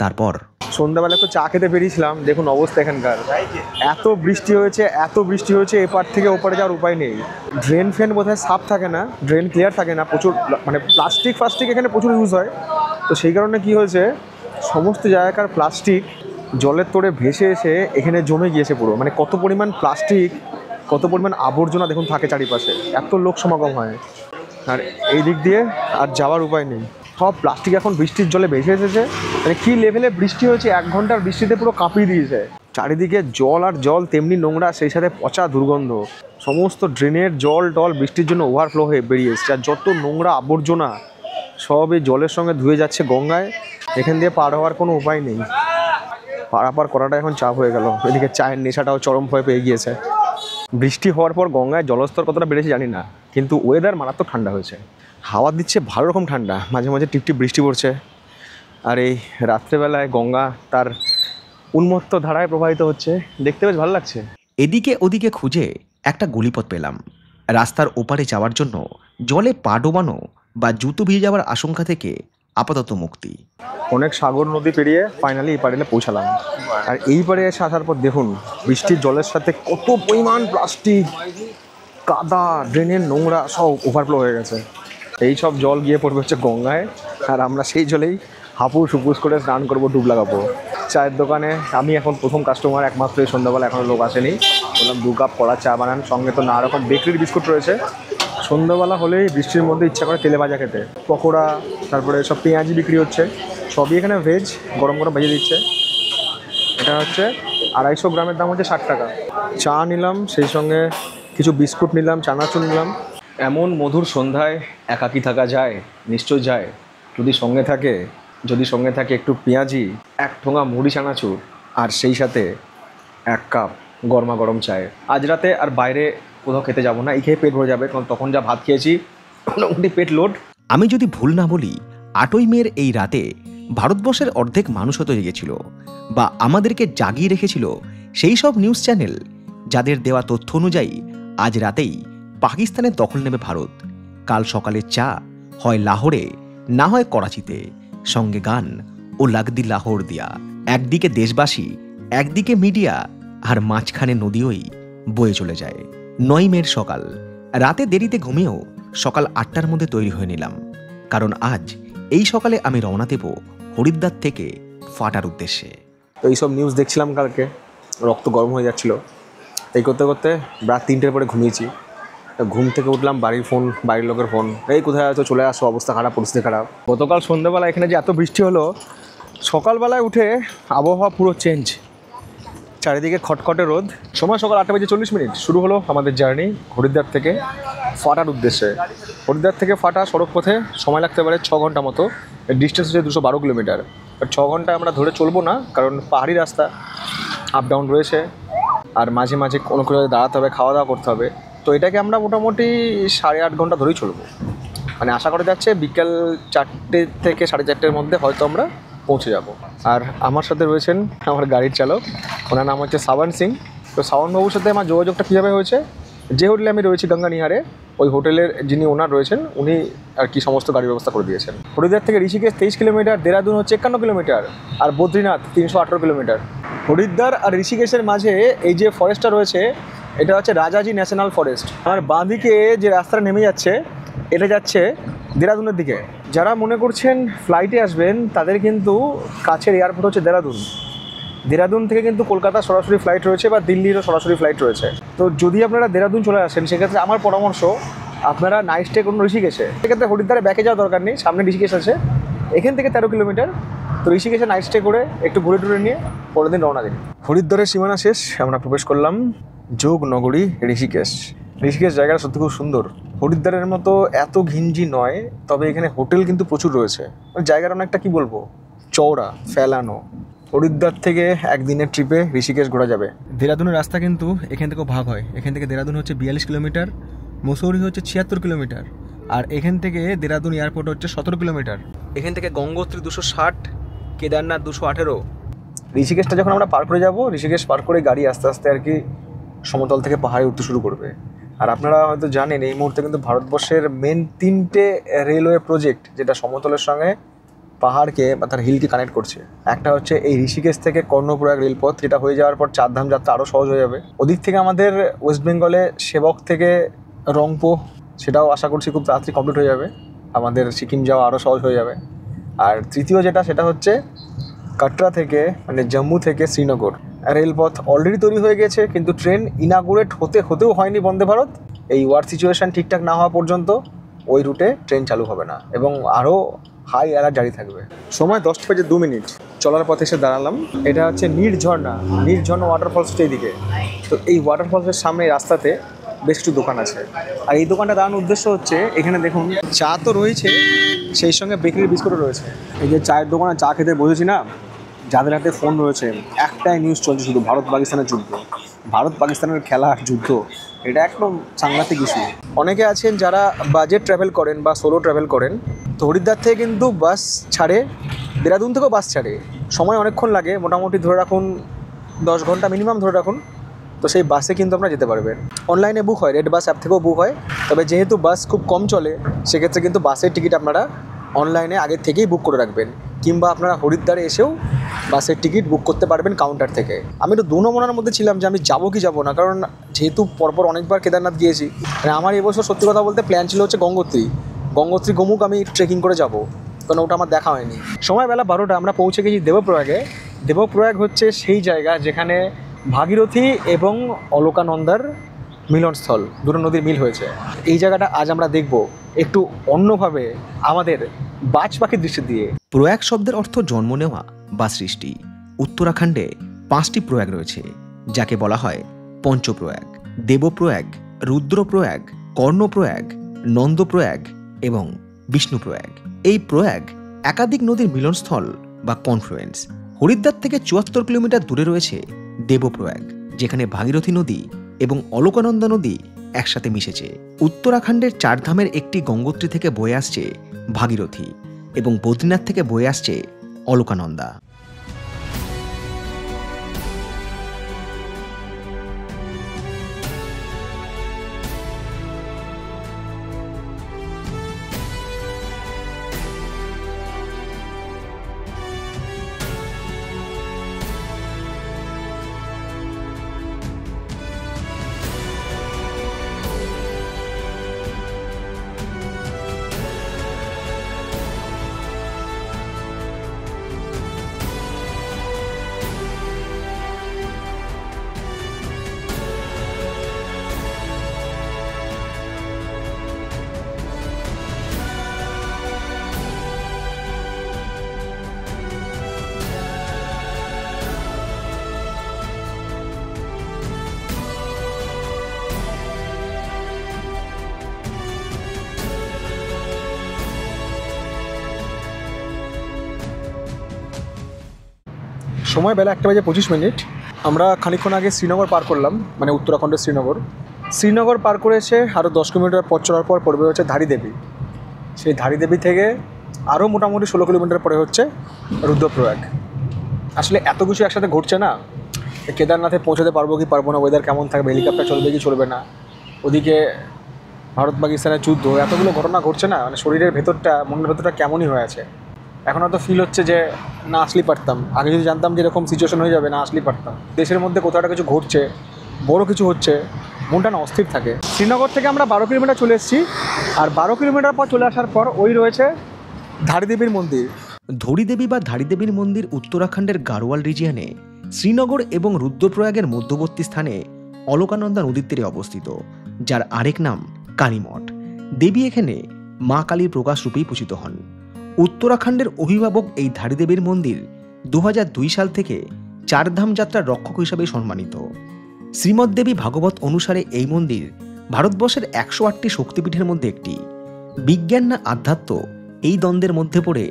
তারপর সন্ধ্যাবেলা একটু চা খেতে বেরিয়েছিলাম, দেখুন অবস্থা এখানকার। এত বৃষ্টি হয়েছে, এপার থেকে ওপারে যাওয়ার উপায় নেই। ড্রেন ফ্রেন বোধহয় সাফ থাকে না, ড্রেন ক্লিয়ার থাকে না, প্রচুর মানে প্লাস্টিক এখানে প্রচুর ইউজ হয়। তো সেই কারণে কি হয়েছে, সমস্ত জায়গাকার প্লাস্টিক জলের তোড়ে ভেসে এসে এখানে জমে গিয়েছে পুরো। মানে কত পরিমাণ প্লাস্টিক, কত পরিমাণ আবর্জনা দেখুন থাকে চারিপাশে, এত লোক সমাগম হয়। আর এই দিক দিয়ে আর যাওয়ার উপায় নেই, সব প্লাস্টিক এখন বৃষ্টির জলে ভেসে এসেছে। মানে কী লেভেলে বৃষ্টি হয়েছে, 1 ঘন্টার বৃষ্টিতে পুরো কাঁপিয়ে দিয়েছে। চারিদিকে জল আর জল, তেমনি নোংরা, সেই সাথে পচা দুর্গন্ধ। সমস্ত ড্রেনের জল টল বৃষ্টির জন্য ওভারফ্লো হয়ে বেরিয়ে এসছে, আর যত নোংরা আবর্জনা সব এই জলের সঙ্গে ধুয়ে যাচ্ছে গঙ্গায়। এখান দিয়ে পার হওয়ার কোনো উপায় নেই, পারাপার করাটা এখন চাপ হয়ে গেল। এদিকে চায়ের নেশাটাও চরম ভয় পেয়ে গিয়েছে। বৃষ্টি হওয়ার পর গঙ্গায় জলস্তর কতটা বেড়েছে জানি না, কিন্তু ওয়েদার মারাত্মক ঠান্ডা হয়েছে। হাওয়া দিচ্ছে ভালো রকম ঠান্ডা, মাঝে মাঝে টিপটিপ বৃষ্টি পড়ছে। আর এই রাত্রেবেলায় গঙ্গা তার উন্মত্ত ধারায় প্রবাহিত হচ্ছে, দেখতে বেশ ভালো লাগছে। এদিকে ওদিকে খুঁজে একটা গলিপথ পেলাম। রাস্তার ওপারে যাওয়ার জন্য জলে পা ডোবানো বা জুতো ভিজে যাওয়ার আশঙ্কা থেকে আপাতত মুক্তি। অনেক সাগর নদী পেরিয়ে ফাইনালি এই পারে পৌঁছালাম। আর এই পারে এসে আসার পর দেখুন বৃষ্টির জলের সাথে কত পরিমাণ প্লাস্টিক, কাদা, ড্রেনের নোংরা সব ওভারফ্লো হয়ে গেছে। এই সব জল গিয়ে পড়বে হচ্ছে গঙ্গায়, আর আমরা সেই জলেই হাপুস হুপুস করে স্নান করবো, ডুব লাগাবো। চায়ের দোকানে আমি এখন প্রথম কাস্টমার, একমাত্র এই সন্ধ্যাবেলা এখনও লোক আসেনি। বললাম 2 কাপ কড়া চা বানান, সঙ্গে তো নানা রকম বেকারির বিস্কুট রয়েছে। সন্ধ্যাবেলা হলেই বৃষ্টির মধ্যে ইচ্ছা করে তেলে ভাজা খেতে, পকোড়া, তারপরে সব পেঁয়াজি বিক্রি হচ্ছে, সবই এখানে ভেজ, গরম গরম ভেজে দিচ্ছে। এটা হচ্ছে 250 গ্রামের দাম হচ্ছে 60 টাকা। চা নিলাম, সেই সঙ্গে কিছু বিস্কুট নিলাম, চানাচুর নিলাম। এমন মধুর সন্ধ্যায় একাকী থাকা যায়? নিশ্চয় যায়, যদি সঙ্গে থাকে একটু পেঁয়াজি, 1 ঠোঙা মুড়ি চানাচুর, আর সেই সাথে 1 কাপ গরমা গরম চায়। আজ রাতে আর বাইরে কোথাও খেতে যাবো না, এই খেয়ে পেট ভরে যাবে, কারণ তখন যা ভাত খেয়েছি মোটামুটি পেট লোড। আমি যদি ভুল না বলি, 8ই মের এই রাতে ভারতবর্ষের অর্ধেক মানুষ হতে জেগেছিল, বা আমাদেরকে জাগিয়ে রেখেছিল সেই সব নিউজ চ্যানেল যাদের দেওয়া তথ্য অনুযায়ী আজ রাতেই পাকিস্তানের দখল নেবে ভারত। কাল সকালে চা হয় লাহোরে, না হয় করাচিতে, সঙ্গে গান ও লাগদি লাহোর দিয়া। একদিকে দেশবাসী, একদিকে মিডিয়া, আর মাঝখানে নদীওই বয়ে চলে যায়। 9 মের সকাল, রাতে দেরিতে ঘুমিয়েও সকাল 8টার মধ্যে তৈরি হয়ে নিলাম। কারণ আজ এই সকালে আমি রওনা দেব হরিদ্বার থেকে ফাটার উদ্দেশ্যে। তো এইসব নিউজ দেখছিলাম কালকে, রক্ত গরম হয়ে যাচ্ছিল। এই করতে করতে রাত 3টের পরে ঘুমিয়েছি। ঘুম থেকে উঠলাম, বাড়ির লোকের ফোন, এই কোথায় আছো, চলে আসো, অবস্থা খারাপ, পরিস্থিতি খারাপ। গতকাল সন্ধ্যাবেলা এখানে যে এত বৃষ্টি হলো, সকালবেলায় উঠে আবহাওয়া পুরো চেঞ্জ, চারিদিকে খটখটে রোদ। সময় সকাল 8:40 শুরু হলো আমাদের জার্নি হরিদ্বার থেকে ফাটার উদ্দেশ্যে। হরিদ্বার থেকে ফাটা সড়ক পথে সময় লাগতে পারে 6 ঘন্টা মতো। ডিস্টেন্স হচ্ছে 212 কিলোমিটার। 6 ঘন্টা আমরা ধরে চলবো না, কারণ পাহাড়ি রাস্তা, আপ ডাউন রয়েছে, আর মাঝে মাঝে কোনো দাঁড়াতে হবে, খাওয়া দাওয়া করতে হবে। তো এটাকে আমরা মোটামুটি 8.5 ঘন্টা ধরেই চলবো। মানে আশা করা যাচ্ছে বিকেল 4টে থেকে 4:30-এর মধ্যে হয়তো আমরা পৌঁছে যাব। আর আমার সাথে রয়েছেন আমার গাড়ির চালক, ওনার নাম হচ্ছে সাবান সিং। তো সাবানবাবুর সাথে আমার যোগাযোগটা কীভাবে হয়েছে, যে হোটেলে আমি রয়েছি গঙ্গানিহারে, ওই হোটেলের যিনি ওনার রয়েছেন উনি আর কি সমস্ত গাড়ির ব্যবস্থা করে দিয়েছেন। হরিদ্বার থেকে ঋষিকেশ 23 কিলোমিটার, দেরাদুন হচ্ছে 51 কিলোমিটার, আর বদ্রীনাথ 318 কিলোমিটার। হরিদ্বার আর ঋষিকেশের মাঝে এই যে ফরেস্টটা রয়েছে, এটা হচ্ছে রাজাজি ন্যাশনাল ফরেস্ট। আর বাঁদিকে যে রাস্তাটা নেমে যাচ্ছে, এটা যাচ্ছে দেরাদুনের দিকে। যারা মনে করছেন ফ্লাইটে আসবেন, তাদের কিন্তু কাছের এয়ারপোর্ট হচ্ছে দেরাদুন। দেরাদুন থেকে কিন্তু কলকাতা সরাসরি ফ্লাইট রয়েছে, বা দিল্লিরও সরাসরি ফ্লাইট রয়েছে। তো যদি আপনারা দেরাদুন চলে আসেন, সেক্ষেত্রে আমার পরামর্শ আপনারা নাইট স্টে করুন ঋষিকেশে। সেক্ষেত্রে হরিদ্বারে ব্যাকে যাওয়ার দরকার নেই, সামনে ঋষিকেশ আছে, এখান থেকে 13 কিলোমিটার। তো ঋষিকেশে নাইট স্টে করে একটু ঘুরে টুরে নিয়ে পরের দিন রওনা দিন। হরিদ্বারের সীমানা শেষ, আমরা প্রবেশ করলাম যোগ নগরী ঋষিকেশ। ঋষিকেশ জায়গাটা সত্যি খুব সুন্দর। হরিদ্বারের মতো এত ঘিঞ্জি নয়, তবে এখানে হোটেল কিন্তু প্রচুর রয়েছে। জায়গাটা অনেকটা কি বলবো, চওড়া, ফেলানো। হরিদ্বার থেকে একদিনের ট্রিপে ঋষিকেশ ঘোরা যাবে। দেরাদুনের রাস্তা কিন্তু এখান থেকেও ভাগ হয়। এখান থেকে দেরাদুন হচ্ছে 42 কিলোমিটার, মসৌরি হচ্ছে 76 কিলোমিটার, আর এখান থেকে দেরাদুন এয়ারপোর্ট হচ্ছে 17 কিলোমিটার। এখান থেকে গঙ্গোত্রী 260, কেদারনাথ 218। ঋষিকেশটা যখন আমরা পার করে যাব, ঋষিকেশ পার করে গাড়ি আস্তে আস্তে আর কি সমতল থেকে পাহাড়ে উঠতে শুরু করবে। আর আপনারা হয়তো জানেন, এই মুহূর্তে কিন্তু ভারতবর্ষের মেন 3টে রেলওয়ে প্রজেক্ট, যেটা সমতলের সঙ্গে পাহাড়কে বা তার হিলকে কানেক্ট করছে। একটা হচ্ছে এই ঋষিকেশ থেকে কর্ণপ্রয়াগ রেলপথ, যেটা হয়ে যাওয়ার পর চারধাম যাত্রা আরও সহজ হয়ে যাবে। ওদিক থেকে আমাদের ওয়েস্ট বেঙ্গলে সেবক থেকে রংপো, সেটাও আশা করছি খুব তাড়াতাড়ি কমপ্লিট হয়ে যাবে। আমাদের সিকিম যাওয়া আরও সহজ হয়ে যাবে। আর তৃতীয় যেটা, সেটা হচ্ছে কাটরা থেকে, মানে জম্মু থেকে শ্রীনগর রেলপথ অলরেডি তৈরি হয়ে গেছে, কিন্তু ট্রেন ইনাগুরেট হতেও হয়নি বন্দে ভারত। এই ওয়ার সিচুয়েশান ঠিকঠাক না হওয়া পর্যন্ত ওই রুটে ট্রেন চালু হবে না, এবং আরও হাই অ্যালার্ট জারি থাকবে। সময় 10:02। চলার পথে এসে দাঁড়ালাম। এটা হচ্ছে নির্ঝর্ণা ওয়াটারফলস এইদিকে। তো এই ওয়াটারফলসের সামনে রাস্তাতে বেশ কিছু দোকান আছে। আর এই দোকানটা দাঁড়ানোর উদ্দেশ্য হচ্ছে, এখানে দেখুন চা তো রয়েছে, সেই সঙ্গে বেকারি বিস্কুটও রয়েছে। এই যে চায়ের দোকানে চা খেতে বসেছি না, যাদের হাতে ফোন রয়েছে, একটাই নিউজ চলছে শুধু, ভারত পাকিস্তানের যুদ্ধ, ভারত পাকিস্তানের খেলার যুদ্ধ। এটা একদম সাংঘাতিক ইস্যু। অনেকে আছেন যারা বাজেট ট্রাভেল করেন বা সোলো ট্রাভেল করেন, তো হরিদ্বার থেকে কিন্তু বাস ছাড়ে, দেরাদুন থেকেও বাস ছাড়ে। সময় অনেকক্ষণ লাগে, মোটামুটি ধরে রাখুন 10 ঘন্টা মিনিমাম ধরে রাখুন। তো সেই বাসে কিন্তু আপনারা যেতে পারবেন। অনলাইনে বুক হয়, রেড বাস অ্যাপ থেকেও বুক হয়। তবে যেহেতু বাস খুব কম চলে, সেক্ষেত্রে কিন্তু বাসের টিকিট আপনারা অনলাইনে আগের থেকেই বুক করে রাখবেন, কিংবা আপনারা হরিদ্বারে এসেও বাসের টিকিট বুক করতে পারবেন কাউন্টার থেকে। আমি একটু দুনমনার মধ্যে ছিলাম যে আমি যাবো কি যাবো না, কারণ যেহেতু পরপর অনেকবার কেদারনাথ গিয়েছি। মানে আমার এবছর সত্যি কথা বলতে প্ল্যান ছিল হচ্ছে গঙ্গোত্রী গোমুখ আমি ট্রেকিং করে যাব, কারণ ওটা আমার দেখা হয়নি। সময় বেলা 12টা, আমরা পৌঁছে গেছি দেবপ্রয়াগে। দেবপ্রয়াগ হচ্ছে সেই জায়গা যেখানে ভাগীরথী এবং অলকানন্দার মিলনস্থল, দুটো নদীর মিল হয়েছে। এই জায়গাটা আজ আমরা দেখব একটু অন্যভাবে, আমাদের বাজ পাখির দৃষ্টি দিয়ে। প্রয়াগ শব্দের অর্থ জন্ম নেওয়া বা সৃষ্টি। উত্তরাখণ্ডে 5টি প্রয়াগ রয়েছে, যাকে বলা হয় পঞ্চপ্রয়াগ: দেবপ্রয়াগ, রুদ্রপ্রয়াগ, কর্ণপ্রয়াগ, নন্দপ্রয়াগ এবং বিষ্ণুপ্রয়াগ। এই প্রয়াগ একাধিক নদীর মিলনস্থল বা কনফ্লুয়েন্স। হরিদ্বার থেকে 74 কিলোমিটার দূরে রয়েছে দেবপ্রয়াগ, যেখানে ভাগীরথী নদী এবং অলকানন্দা নদী একসাথে মিশেছে। উত্তরাখণ্ডের 4 ধামের একটি গঙ্গোত্রী থেকে বয়ে আসছে ভাগীরথী, এবং বদ্রীনাথ থেকে বয়ে আসছে অলকানন্দা। সময় বেলা 1:25। আমরা খানিকক্ষণ আগে শ্রীনগর পার করলাম, মানে উত্তরাখণ্ডের শ্রীনগর। শ্রীনগর পার করে এসে আরও 10 কিলোমিটার পথ চলার পর পড়বে হচ্ছে ধাড়িদেবী। সেই ধাড়িদেবী থেকে আরও মোটামুটি 16 কিলোমিটার পরে হচ্ছে রুদ্রপ্রয়াগ। আসলে এত কিছু একসাথে ঘটছে না, কেদারনাথে পৌঁছাতে পারবো কি পারবো না, ওয়েদার কেমন থাকবে, হেলিকপ্টার চলবে কি চলবে না, ওদিকে ভারত পাকিস্তানের যুদ্ধ, এতগুলো ঘটনা ঘটছে না, মানে শরীরের ভেতরটা, মনের ভেতরটা কেমনই হয়ে আছে। এখন হয়তো ফিল হচ্ছে যে না আসলেই পারতাম, আগে যদি জানতাম যে এরকম সিচুয়েশন হয়ে যাবে না আসলেই পারতাম। দেশের মধ্যে কোথাও একটা কিছু ঘটছে, বড় কিছু হচ্ছে, মনটা না অস্থির থাকে। শ্রীনগর থেকে আমরা 12 কিলোমিটার চলে এসেছি, আর 12 কিলোমিটার পর চলে আসার পর ওই রয়েছে ধাড়িদেবীর মন্দির। ধড়িদেবী বা ধাড়িদেবীর মন্দির উত্তরাখণ্ডের গাড়োয়াল রিজিয়নে শ্রীনগর এবং রুদ্রপ্রয়াগের মধ্যবর্তী স্থানে অলকানন্দা নদীর তীরে অবস্থিত, যার আরেক নাম কালীমঠ। দেবী এখানে মা কালীর প্রকাশ রূপেই পূজিত হন। উত্তরাখণ্ডের অভিভাবক এই ধাড়িদেবীর মন্দির 2002 সাল থেকে চারধাম যাত্রার রক্ষক হিসাবে সম্মানিত। শ্রীমদ্দেবী ভাগবত অনুসারে এই মন্দির ভারতবর্ষের 108টি শক্তিপীঠের মধ্যে একটি। বিজ্ঞান না আধ্যাত্ম, এই দ্বন্দ্বের মধ্যে পড়ে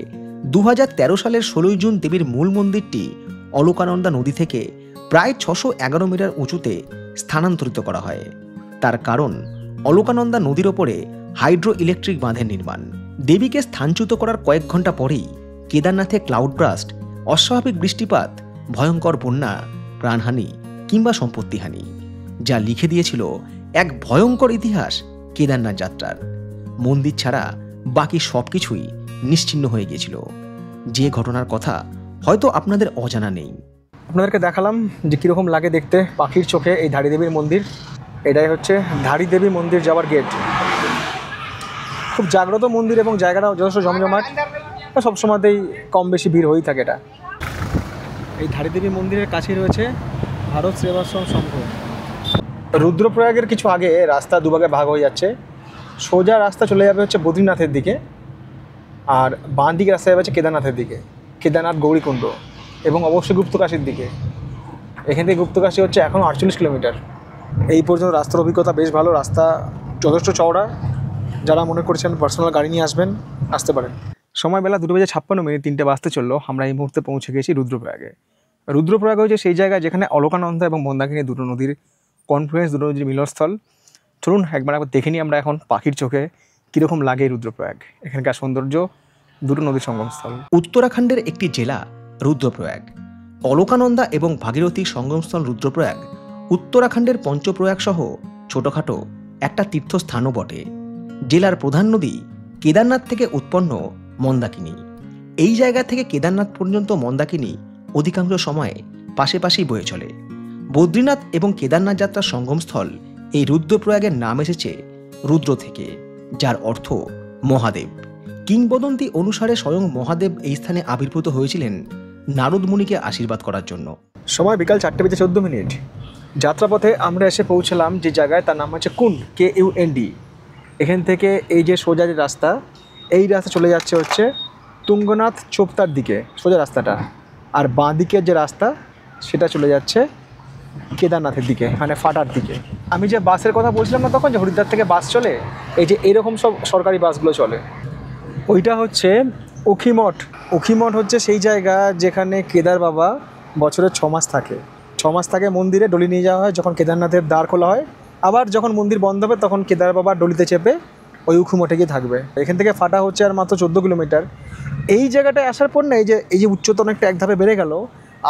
2013 সালের 16 জুন দেবীর মূল মন্দিরটি অলকানন্দা নদী থেকে প্রায় 611 মিটার উঁচুতে স্থানান্তরিত করা হয়। তার কারণ অলকানন্দা নদীর ওপরে হাইড্রো ইলেকট্রিক বাঁধের নির্মাণ। দেবীকে স্থানচ্যুত করার কয়েক ঘন্টা পরেই কেদারনাথে ক্লাউড ব্রাস্ট, অস্বাভাবিক বৃষ্টিপাত, ভয়ঙ্কর বন্যা, প্রাণহানি কিংবা সম্পত্তিহানি, যা লিখে দিয়েছিল এক ভয়ঙ্কর ইতিহাস কেদারনাথ যাত্রার। মন্দির ছাড়া বাকি সব কিছুই নিশ্চিহ্ন হয়ে গিয়েছিল, যে ঘটনার কথা হয়তো আপনাদের অজানা নেই। আপনাদেরকে দেখালাম যে কীরকম লাগে দেখতে পাখির চোখে এই ধাড়িদেবীর মন্দির। এটাই হচ্ছে ধাড়িদেবী মন্দির যাওয়ার গেট। খুব জাগ্রত মন্দির এবং জায়গাটাও যথেষ্ট জমজমাট, সবসময়তেই কম বেশি ভিড় হয়েই থাকে। এটা এই ধাড়িদেবী মন্দিরের কাছেই রয়েছে ভারত সেবাশ্রম সংঘ। রুদ্রপ্রয়াগের কিছু আগে রাস্তা দুভাগে ভাগ হয়ে যাচ্ছে। সোজা রাস্তা চলে যাবে হচ্ছে বদ্রীনাথের দিকে, আর বাঁ দিকে রাস্তা যাবে হচ্ছে কেদারনাথের দিকে, কেদারনাথ গৌরীকুণ্ড এবং অবশ্যই গুপ্তকাশীর দিকে। এখান থেকে গুপ্তকাশী হচ্ছে এখনও 48 কিলোমিটার। এই পর্যন্ত রাস্তার অভিজ্ঞতা বেশ ভালো, রাস্তা যথেষ্ট চওড়া। যারা মনে করছেন পার্সোনাল গাড়ি নিয়ে আসবেন, আসতে পারেন। সময় বেলা 2:56, 3টে বাজতে চললো। আমরা এই মুহূর্তে পৌঁছে গেছি রুদ্রপ্রয়াগে। রুদ্রপ্রয়াগ হচ্ছে সেই জায়গা যেখানে অলকানন্দা এবং মন্দাকিনী দুটো নদীর কনফ্লুয়েন্স, দুটো নদীর মিলনস্থল। চলুন একবার দেখে নিই আমরা এখন পাখির চোখে কীরকম লাগে রুদ্রপ্রয়াগ, এখানকার সৌন্দর্য, দুটো নদীর সঙ্গমস্থল। উত্তরাখণ্ডের একটি জেলা রুদ্রপ্রয়াগ। অলকানন্দা এবং ভাগীরথীর সঙ্গমস্থল রুদ্রপ্রয়াগ উত্তরাখণ্ডের পঞ্চপ্রয়াগ সহ ছোটখাটো একটা তীর্থস্থানও বটে। জেলার প্রধান নদী কেদারনাথ থেকে উৎপন্ন মন্দাকিনী। এই জায়গা থেকে কেদারনাথ পর্যন্ত মন্দাকিনী অধিকাংশ সময়ে পাশাপাশি বয়ে চলে। বদ্রীনাথ এবং কেদারনাথ যাত্রার সঙ্গমস্থল এই রুদ্রপ্রয়াগের নাম এসেছে রুদ্র থেকে, যার অর্থ মহাদেব। কিংবদন্তি অনুসারে স্বয়ং মহাদেব এই স্থানে আবির্ভূত হয়েছিলেন নারদ মুনিকে আশীর্বাদ করার জন্য। সময় বিকাল 4:14। যাত্রাপথে আমরা এসে পৌঁছলাম যে জায়গায়, তার নাম হচ্ছে কুন্ড, KUND। এখান থেকে এই যে সোজা যে রাস্তা, এই রাস্তা চলে যাচ্ছে হচ্ছে তুঙ্গনাথ চোপতার দিকে, সোজা রাস্তাটা। আর বাঁ দিকের যে রাস্তা সেটা চলে যাচ্ছে কেদারনাথের দিকে, মানে ফাটার দিকে। আমি যে বাসের কথা বলছিলাম না তখন, যে হরিদ্বার থেকে বাস চলে, এই যে এরকম সব সরকারি বাসগুলো চলে, ওইটা হচ্ছে উখিমঠ। উখিমঠ হচ্ছে সেই জায়গা যেখানে কেদার বাবা বছরে 6 মাস থাকে। 6 মাস থাকে মন্দিরে, ডলি নিয়ে যাওয়া হয় যখন কেদারনাথের দ্বার খোলা হয়। আবার যখন মন্দির বন্ধ হবে তখন কেদার বাবা ডলিতে চেপে ওই উখিমঠে গিয়ে থাকবে। এখান থেকে ফাটা হচ্ছে আর মাত্র 14 কিলোমিটার। এই জায়গাটায় আসার পর না, এই যে উচ্চতা অনেকটা এক ধাপে বেড়ে গেল,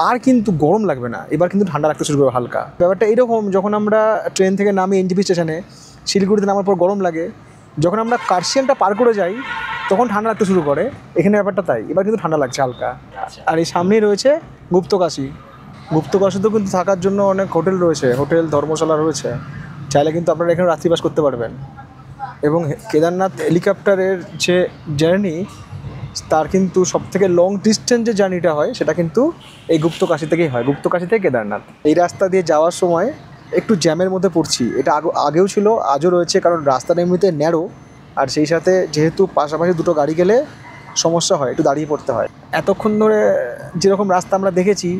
আর কিন্তু গরম লাগবে না, এবার কিন্তু ঠান্ডা লাগতে শুরু করবে হালকা। ব্যাপারটা এইরকম, যখন আমরা ট্রেন থেকে নামি NGP স্টেশনে, শিলিগুড়িতে নামার পর গরম লাগে, যখন আমরা কার্শিয়ানটা পার করে যাই তখন ঠান্ডা লাগতে শুরু করে। এখানে ব্যাপারটা তাই, এবার কিন্তু ঠান্ডা লাগছে হালকা। আর এই সামনেই রয়েছে গুপ্তকাশী। গুপ্তকাশীতেও কিন্তু থাকার জন্য অনেক হোটেল রয়েছে, হোটেল ধর্মশালা রয়েছে, চাইলে কিন্তু আপনারা এখানে রাত্রিবাস করতে পারবেন। এবং কেদারনাথ হেলিকপ্টারের যে জার্নি, তার কিন্তু সবথেকে লং ডিস্টেন্স যে জার্নিটা হয় সেটা কিন্তু এই গুপ্তকাশী থেকেই হয়, গুপ্তকাশী থেকে কেদারনাথ। এই রাস্তা দিয়ে যাওয়ার সময় একটু জ্যামের মধ্যে পড়ছি, এটা আগেও ছিল, আজও রয়েছে, কারণ রাস্তাটা এমনিতে ন্যারো, আর সেই সাথে যেহেতু পাশাপাশি দুটো গাড়ি গেলে সমস্যা হয়, একটু দাঁড়িয়ে পড়তে হয়। এতক্ষণ ধরে যেরকম রাস্তা আমরা দেখেছি,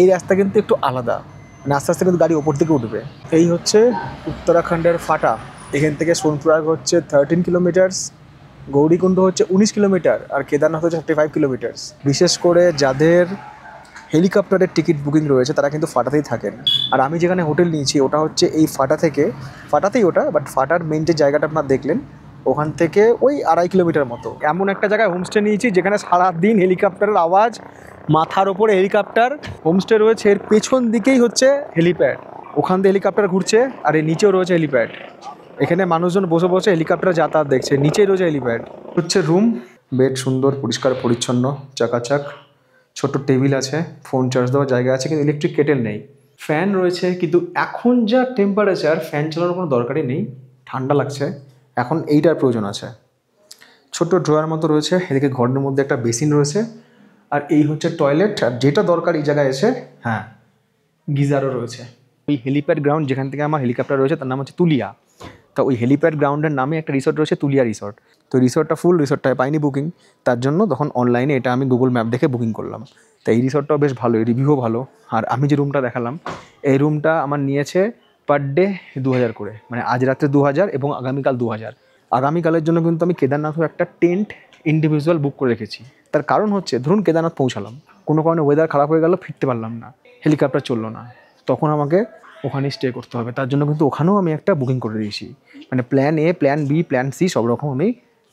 এই রাস্তা কিন্তু একটু আলাদা, আস্তে আস্তে কিন্তু গাড়ি ওপর দিকে উঠবে। এই হচ্ছে উত্তরাখণ্ডের ফাটা। এখান থেকে সোনপ্রয়াগ হচ্ছে 13 কিলোমিটার্স, গৌরীকুণ্ড হচ্ছে 19 কিলোমিটার, আর কেদারনাথ হচ্ছে 35 কিলোমিটার্স। বিশেষ করে যাদের হেলিকপ্টারের টিকিট বুকিং রয়েছে তারা কিন্তু ফাটাতেই থাকেন। আর আমি যেখানে হোটেল নিয়েছি ওটা হচ্ছে এই ফাটাতেই ওটা, বাট ফাটার মেন যে জায়গাটা আপনার দেখলেন ওখান থেকে ওই 2.5 কিলোমিটার মতো। এমন একটা জায়গায় হোমস্টে নিয়েছি যেখানে সারাদিন হেলিকপ্টারের আওয়াজ, মাথার ওপরে হেলিকপ্টার। হোমস্টে রয়েছে এর পেছন দিকেই হচ্ছে হেলিপ্যাড, ওখান থেকে হেলিকপ্টার ঘুরছে আর এর নিচেও রয়েছে হেলিপ্যাড। এখানে মানুষজন বসে বসে হেলিকপ্টার যাতায়াত দেখছে, নিচেই রয়েছে হেলিপ্যাড। হচ্ছে রুম, বেড সুন্দর পরিষ্কার পরিচ্ছন্ন চাকাচাক, ছোট্ট টেবিল আছে, ফোন চার্জ দেওয়ার জায়গা আছে, কিন্তু ইলেকট্রিক কেটেল নেই। ফ্যান রয়েছে কিন্তু এখন যা টেম্পারেচার ফ্যান চালানোর কোনো দরকারই নেই, ঠান্ডা লাগছে, এখন এইটার প্রয়োজন আছে। ছোট্ট ড্রয়ার মতো রয়েছে, এদিকে ঘরের মধ্যে একটা বেসিন রয়েছে, আর এই হচ্ছে টয়লেট। আর যেটা দরকার এই জায়গায় এসে, হ্যাঁ গিজারও রয়েছে। ওই হেলিপ্যাড গ্রাউন্ড যেখান থেকে আমার হেলিকপ্টার রয়েছে তার নাম হচ্ছে তুলিয়া। তা ওই হেলিপ্যাড গ্রাউন্ডের নামে একটা রিসোর্ট রয়েছে তুলিয়া রিসোর্ট। তো রিসোর্টটা ফুল, রিসোর্টটায় পাইনি বুকিং, তার জন্য তখন অনলাইনে এটা আমি গুগল ম্যাপ দেখে বুকিং করলাম। তো এই রিসোর্টটাও বেশ ভালো, রিভিউও ভালো। আর আমি যে রুমটা দেখালাম এই রুমটা আমার নিয়েছে পার ডে 2000 করে, মানে আজ রাত্রে 2000 এবং আগামীকাল 2000। আগামীকালের জন্য কিন্তু আমি কেদারনাথেও একটা টেন্ট ইন্ডিভিজুয়াল বুক করে রেখেছি। তার কারণ হচ্ছে ধরুন কেদারনাথ পৌঁছালাম, কোনো কারণে ওয়েদার খারাপ হয়ে গেল, ফিরতে পারলাম না, হেলিকপ্টার চললো না, তখন আমাকে ওখানেই স্টে করতে হবে। তার জন্য কিন্তু ওখানেও আমি একটা বুকিং করে দিয়েছি, মানে plan A, plan B, plan C সব রকম আমি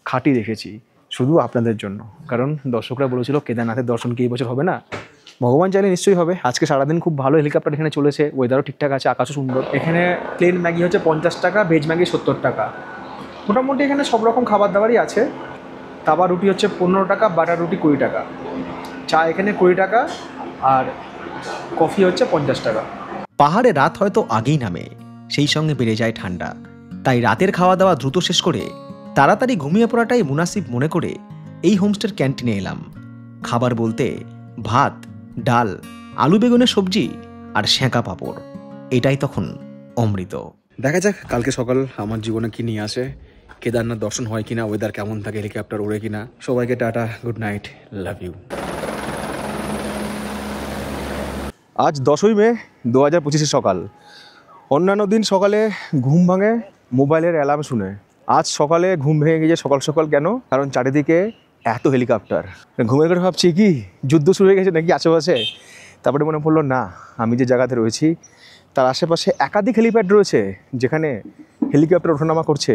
খাটিয়ে রেখেছি শুধু আপনাদের জন্য। কারণ দর্শকরা বলেছিল কেদারনাথের দর্শন কি এই বছর হবে না? ভগবান চাইলে নিশ্চয়ই হবে। আজকে সারাদিন খুব ভালো হেলিকপ্টার এখানে চলেছে, ওয়েদারও ঠিকঠাক আছে, আকাশও সুন্দর। এখানে প্লেন ম্যাগি হচ্ছে 50 টাকা, ভেজ ম্যাগি 70 টাকা। মোটামুটি এখানে সব রকম খাবার দাবারই আছে। তাবা রুটি হচ্ছে 15 টাকা, বাটার রুটি 20 টাকা, চা এখানে 20 টাকা, আর কফি হচ্ছে 50 টাকা। পাহাড়ে রাত হয়তো আগেই নামে, সেই সঙ্গে বেড়ে যায় ঠান্ডা। তাই রাতের খাওয়া দাওয়া দ্রুত শেষ করে তাড়াতাড়ি ঘুমিয়ে পড়াটাই মুনাসিব মনে করে এই হোমস্টের ক্যান্টিনে এলাম। খাবার বলতে ভাত, ডাল, আলু বেগুনের সবজি আর সেঁকা পাঁপড়, এটাই তখন অমৃত। দেখা যাক কালকে সকাল আমার জীবনে কি নিয়ে আসে, কেদারনাথ দর্শন হয় কিনা, ওয়েদার কেমন থাকে, হেলিকপ্টার ওড়ে কিনা। সবাইকে tata, good night, love you. আজ 10ই মে 2025 সকাল। অন্যান্য দিন সকালে ঘুম ভাঙে মোবাইলের অ্যালার্ম শুনে, আজ সকালে ঘুম ভেঙে গিয়েছে সকাল সকাল। কেন? কারণ চারিদিকে এত হেলিকপ্টার। ঘুমের করে ভাবছি কি যুদ্ধ শুরু হয়ে গেছে নাকি আশেপাশে। তারপরে মনে পড়লো না, আমি যে জায়গাতে রয়েছি তার আশেপাশে একাধিক হেলিপ্যাড রয়েছে যেখানে হেলিকপ্টার ওঠানামা করছে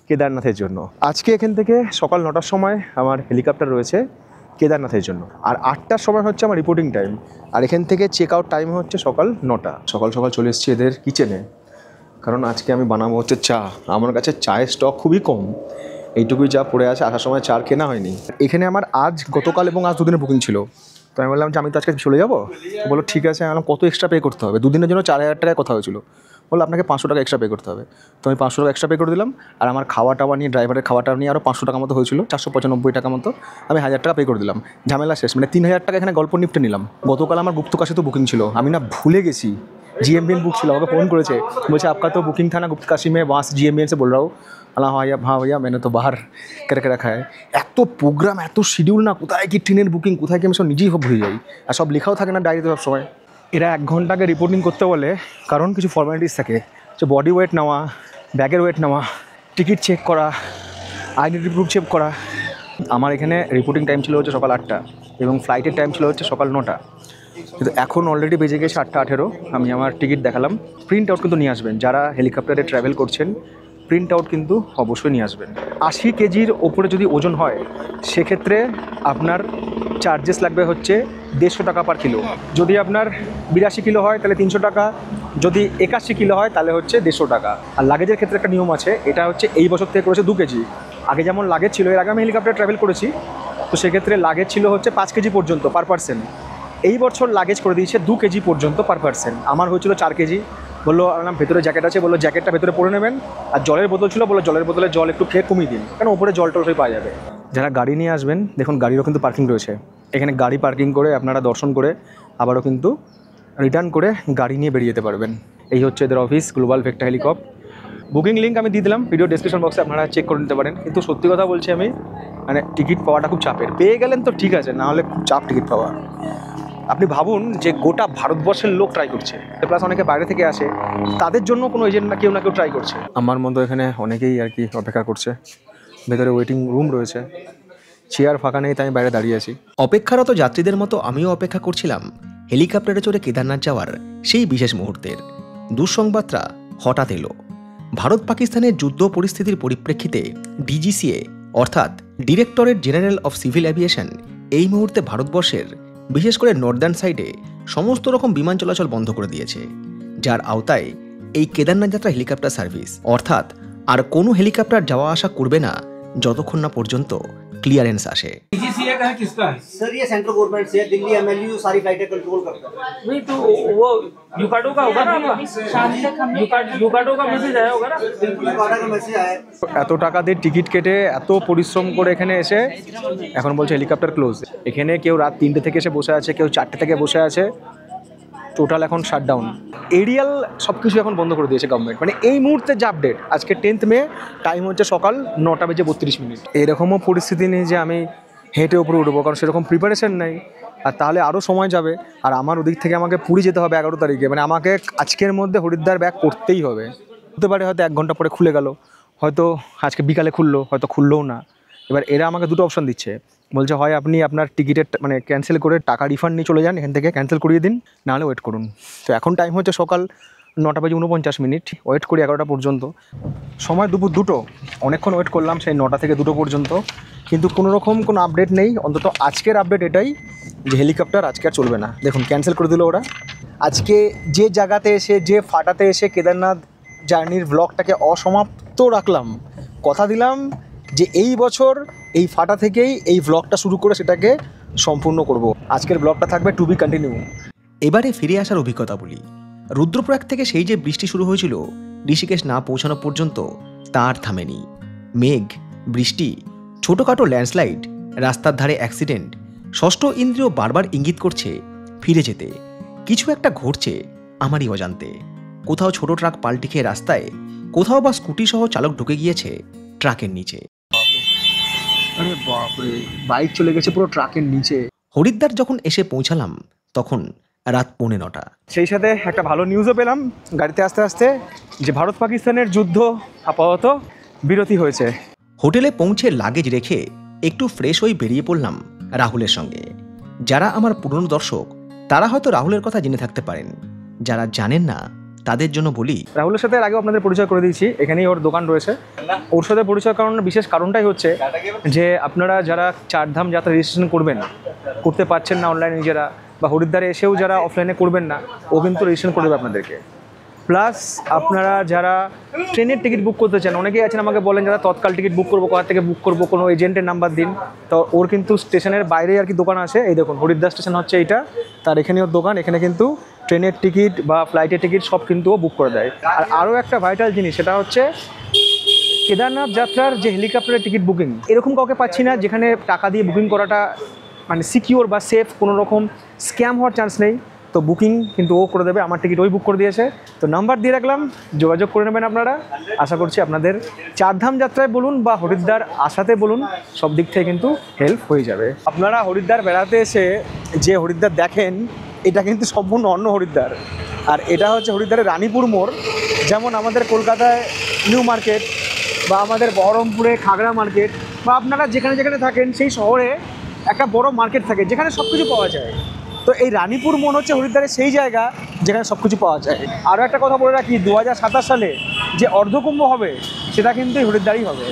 কেদারনাথের জন্য। আজকে এখান থেকে সকাল 9টার সময় আমার হেলিকপ্টার রয়েছে কেদারনাথের জন্য, আর 8টার সময় হচ্ছে আমার রিপোর্টিং টাইম, আর এখান থেকে চেক আউট টাইম হচ্ছে সকাল 9টা। সকাল সকাল চলে এসেছি এদের কিচেনে, কারণ আজকে আমি বানাবো হচ্ছে চা। আমার কাছে চায়ের স্টক খুবই কম, এইটুকুই চা পড়ে আছে, আসার সময় চা কেনা হয়নি। এখানে আমার আজ, গতকাল এবং আজ দুদিনের বুকিং ছিল। তো আমি বললাম যে আমি তো আজকে চলে যাবো। বললো ঠিক আছে। আমি বললাম কত এক্সট্রা পে করতে হবে? দুদিনের জন্য 4000 টাকায় কথা হয়েছিল। বললো আপনাকে 500 টাকা এক্সট্রা পে করতে হবে। তো আমি 500 টাকা এক্সট্রা পে করে দিলাম, আর আমার খাওয়া টাওয়া নিয়ে, ড্রাইভারের খাওয়াটা নিয়ে আরও 500 টাকা মতো হয়েছিল, 495 টাকা মতো। আমি 1000 টাকা পে করে দিলাম, ঝামেলা শেষ। মানে 3000 টাকা এখানে গল্প নিপটে নিলাম। গতকাল আমার গুপ্তকাশে তো বুকিং ছিল, আমি না ভুলে গেছি। GMBN বুক ছিল, আমাকে ফোন করেছে, বলছে आपका तो बुकिंग था ना गुप्तकाशी में, वहाँ से GMBN से बोल रहा हूँ। हाँ भैया मैंने तो बाहर करके रखा है। এত প্রোগ্রাম, এত শিডিউল না, কোথায় কি ট্রেনের বুকিং, কোথায় কি আমি সব নিজেই ভুলে যাই। আর সব লেখাও থাকে না ডায়েরিতে সব সময়। এরা 1 ঘন্টা আগে রিপোর্টিং করতে বলে, কারণ কিছু ফর্মালিটিস থাকে, যে বডি ওয়েট নেওয়া, ব্যাগের ওয়েট নেওয়া, টিকিট চেক করা, আইডেন্টি প্রুফ চেক করা। আমার এখানে রিপোর্টিং টাইম ছিল হচ্ছে সকাল 8টা এবং ফ্লাইটের টাইম ছিল হচ্ছে সকাল 9টা। কিন্তু এখন অলরেডি বেজে গেছে 8:18। আমি আমার টিকিট দেখালাম। প্রিন্ট আউট কিন্তু নিয়ে আসবেন, যারা হেলিকপ্টারে ট্রাভেল করছেন প্রিন্ট আউট কিন্তু অবশ্যই নিয়ে আসবেন। 80 কেজির ওপরে যদি ওজন হয় সেক্ষেত্রে আপনার চার্জেস লাগবে হচ্ছে 150 টাকা পার কিলো। যদি আপনার 82 কিলো হয় তাহলে 300 টাকা, যদি 81 কিলো হয় তাহলে হচ্ছে 150 টাকা। আর লাগেজের ক্ষেত্রে একটা নিয়ম আছে, এটা হচ্ছে এই বছর থেকে করেছে 2 কেজি। আগে যেমন লাগেজ ছিল, এর আগে আমি হেলিকপ্টারে ট্রাভেল করেছি, তো সেক্ষেত্রে লাগেজ ছিল হচ্ছে 5 কেজি পর্যন্ত পার পার্সন। এই বছর লাগেজ করে দিয়েছে 2 কেজি পর্যন্ত পার পার্সন। আমার হয়েছিল 4 কেজি। বললো আমার ভেতরে জ্যাকেট আছে, বললো জ্যাকেটটা ভেতরে পরে নেবেন। আর জলের বোতল ছিল, বললো জলের বোতলে জল একটু খেয়ে কমিয়ে দিন, কারণ ওপরে জল টলটাই পাওয়া যাবে। যারা গাড়ি নিয়ে আসবেন, দেখুন গাড়িরও কিন্তু পার্কিং রয়েছে এখানে। গাড়ি পার্কিং করে আপনারা দর্শন করে আবারও কিন্তু রিটার্ন করে গাড়ি নিয়ে বেরিয়ে যেতে পারবেন। এই হচ্ছে এদের office, global Vecta helicopter. Booking link আমি দিয়ে দিলাম ভিডিও ডেসক্রিপশন বক্সে, আপনারা চেক করে নিতে পারেন। কিন্তু সত্যি কথা বলছি আমি, মানে টিকিট পাওয়াটা খুব চাপের। পেয়ে গেলেন তো ঠিক আছে, না হলে খুব চাপ টিকিট পাওয়া। আপনি ভাবুন যে গোটা ভারতবর্ষের লোক ট্রাই করছে, প্লাস অনেকে বাইরে থেকে আসে, তাদের জন্য কোনো এজেন্ট না কেউ ট্রাই করছে। আমার মতো এখানে অনেকেই আর কি অপেক্ষা করছে। ভেতরে ওয়েটিং রুম রয়েছে, চেয়ার ফাঁকা নেই, তাই আমি বাইরে দাঁড়িয়ে আছি। অপেক্ষারত যাত্রীদের মতো আমিও অপেক্ষা করছিলাম হেলিকপ্টারে চড়ে কেদারনাথ যাওয়ার সেই বিশেষ মুহূর্তের। দুঃসংবাদটা হঠাৎ এলো। ভারত পাকিস্তানের যুদ্ধ পরিস্থিতির পরিপ্রেক্ষিতে ডিজিসিএ অর্থাৎ directorate general of civil aviation এই মুহূর্তে ভারতবর্ষের বিশেষ করে নর্দার্ন সাইডে সমস্ত রকম বিমান চলাচল বন্ধ করে দিয়েছে, যার আওতায় এই কেদারনাথ যাত্রা হেলিকপ্টার সার্ভিস অর্থাৎ আর কোনো হেলিকপ্টার যাওয়া আসা করবে না যতক্ষণ না পর্যন্ত ক্লিয়ারেন্স আসে। डीजीसीए का है किसका है? सर ये सेंट्रल गवर्नमेंट से दिल्ली एमएलयू सारी फ्लाइटें कंट्रोल करता है। नहीं तो वो यूकाडो का होगा ना आपका? यूकाडो का मैसेज आया होगा ना? बिल्कुल वाडा का मैसेज आया है। এত টাকা দিয়ে টিকিট কেটে এত পরিশ্রম করে এখানে এসে এখন বলছে হেলিকপ্টার ক্লোজ। এখানে কেউ রাত 3টে থেকে এসে বসে আছে, কেউ 4টে থেকে বসে আছে। টোটাল এখন শাটডাউন, এরিয়াল সব কিছু এখন বন্ধ করে দিয়েছে গভর্নমেন্ট। মানে এই মুহূর্তে যে আপডেট, আজকে 10th মে, টাইম হচ্ছে সকাল 9:32। এরকমও পরিস্থিতি নেই যে আমি হেঁটে উপরে উঠবো, কারণ সেরকম প্রিপারেশন নেই। আর তাহলে আরও সময় যাবে। আর আমার ওদিক থেকে আমাকে পুরী যেতে হবে 11 তারিখে। মানে আমাকে আজকের মধ্যে হরিদ্বার ব্যাক করতেই হবে। হতে পারে হয়তো 1 ঘন্টা পরে খুলে গেল, হয়তো আজকে বিকালে খুললো, হয়তো খুললেও না। এবার এরা আমাকে দুটো অপশন দিচ্ছে, বলছে হয় আপনি আপনার টিকিটের মানে ক্যান্সেল করে টাকা রিফান্ড নিয়ে চলে যান, এখান থেকে ক্যান্সেল করিয়ে দিন, নাহলে ওয়েট করুন। তো এখন টাইম হচ্ছে সকাল 9:49, ওয়েট করি 11টা পর্যন্ত। সময় দুপুর 2টো, অনেকক্ষণ ওয়েট করলাম সেই 9টা থেকে 2টো পর্যন্ত, কিন্তু কোনো রকম কোনো আপডেট নেই। অন্তত আজকের আপডেট এটাই যে হেলিকপ্টার আজকে আর চলবে না। দেখুন ক্যান্সেল করে দিল ওরা। আজকে যে জায়গাতে এসে, যে ফাটাতে এসে কেদারনাথ জার্নির ব্লগটাকে অসমাপ্ত রাখলাম, কথা দিলাম যে এই বছর এই ফাটা থেকেই এই ব্লগটা শুরু করে সেটাকে সম্পূর্ণ করব। আজকের ব্লগটা থাকবে টু বি কন্টিনিউ। এবারে ফিরে আসার অভিজ্ঞতা বলি। রুদ্রপ্রয়াগ থেকে সেই যে বৃষ্টি শুরু হয়েছিল ঋষিকেশ না পৌঁছানো পর্যন্ত তার থামেনি। মেঘ, বৃষ্টি, ছোটোখাটো ল্যান্ডস্লাইড, রাস্তার ধারে অ্যাক্সিডেন্ট, ষষ্ঠ ইন্দ্রিয় বারবার ইঙ্গিত করছে ফিরে যেতে। কিছু একটা ঘটছে আমারই অজান্তে। কোথাও ছোট ট্রাক পাল্টি খেয়ে রাস্তায়, কোথাও বা স্কুটি সহ চালক ঢুকে গিয়েছে ট্রাকের নিচে। আরে বাপরে, বাইক চলে গেছে পুরো ট্রাকের নিচে। হরিদ্বার যখন এসে পৌঁছালাম তখন রাত 9:45। সেই সাথে একটা ভালো নিউজও পেলাম গাড়িতে আসতে আসতে, যে ভারত পাকিস্তানের যুদ্ধ আপাতত বিরতি হয়েছে। হোটেলে পৌঁছে লাগেজ রেখে একটু ফ্রেশ হয়ে বেরিয়ে পড়লাম রাহুলের সঙ্গে। যারা আমার পুরনো দর্শক তারা হয়তো রাহুলের কথা জেনে থাকতে পারেন, যারা জানেন না তাদের জন্য বলি, রাহুলের সাথে আগেও আপনাদের পরিচয় করে দিয়েছি। এখানেই ওর দোকান রয়েছে। ওর সাথে পরিচয় করানোর বিশেষ কারণটাই হচ্ছে যে আপনারা যারা 4 ধাম যাত্রা রেজিস্ট্রেশন করতে পারছেন না অনলাইনে নিজেরা, বা হরিদ্বারে এসেও যারা অফলাইনে করবেন না, ও কিন্তু রেজিস্ট্রেশন করে দেবে আপনাদেরকে। প্লাস আপনারা যারা ট্রেনের টিকিট বুক করতে চান, অনেকেই আছেন আমাকে বলেন যারা তৎকাল টিকিট বুক করবো, কোথা থেকে বুক করবো, কোনো এজেন্টের নাম্বার দিন। তো ওর কিন্তু স্টেশনের বাইরেই আর কি দোকান আছে। এই দেখুন হরিদ্বার স্টেশন হচ্ছে এইটা, তার এখানে ওর দোকান। এখানে কিন্তু ট্রেনের টিকিট বা ফ্লাইটের টিকিট সব কিন্তু ও বুক করে দেয়। আর আরও একটা ভাইটাল জিনিস, সেটা হচ্ছে কেদারনাথ যাত্রার যে হেলিকপ্টারের টিকিট বুকিং, এরকম কাউকে পাচ্ছি না যেখানে টাকা দিয়ে বুকিং করাটা মানে সিকিওর বা সেফ, কোনো রকম স্ক্যাম হওয়ার চান্স নেই। তো বুকিং কিন্তু ও করে দেবে। আমার টিকিট ওই বুক করে দিয়েছে। তো নাম্বার দিয়ে রাখলাম, যোগাযোগ করে নেবেন আপনারা। আশা করছি আপনাদের 4 ধাম যাত্রায় বলুন বা হরিদ্বার আসাতে বলুন, সব দিক থেকে কিন্তু হেল্প হয়ে যাবে। আপনারা হরিদ্বার বেড়াতে এসে যে হরিদ্বার দেখেন, এটা কিন্তু সম্পূর্ণ অন্য হরিদ্বার। আর এটা হচ্ছে হরিদ্বারের রানীপুর মোড়। যেমন আমাদের কলকাতায় নিউ মার্কেট বা আমাদের বহরমপুরে খাগড়া মার্কেট, বা আপনারা যেখানে যেখানে থাকেন সেই শহরে একটা বড় মার্কেট থাকে যেখানে সব কিছু পাওয়া যায়। তো এই রানীপুর মোড় হচ্ছে হরিদ্বারের সেই জায়গা যেখানে সব কিছু পাওয়া যায়। আরও একটা কথা বলে রাখি, 2027 সালে যে অর্ধকুম্ভ হবে সেটা কিন্তু এই হরিদ্বারই হবে।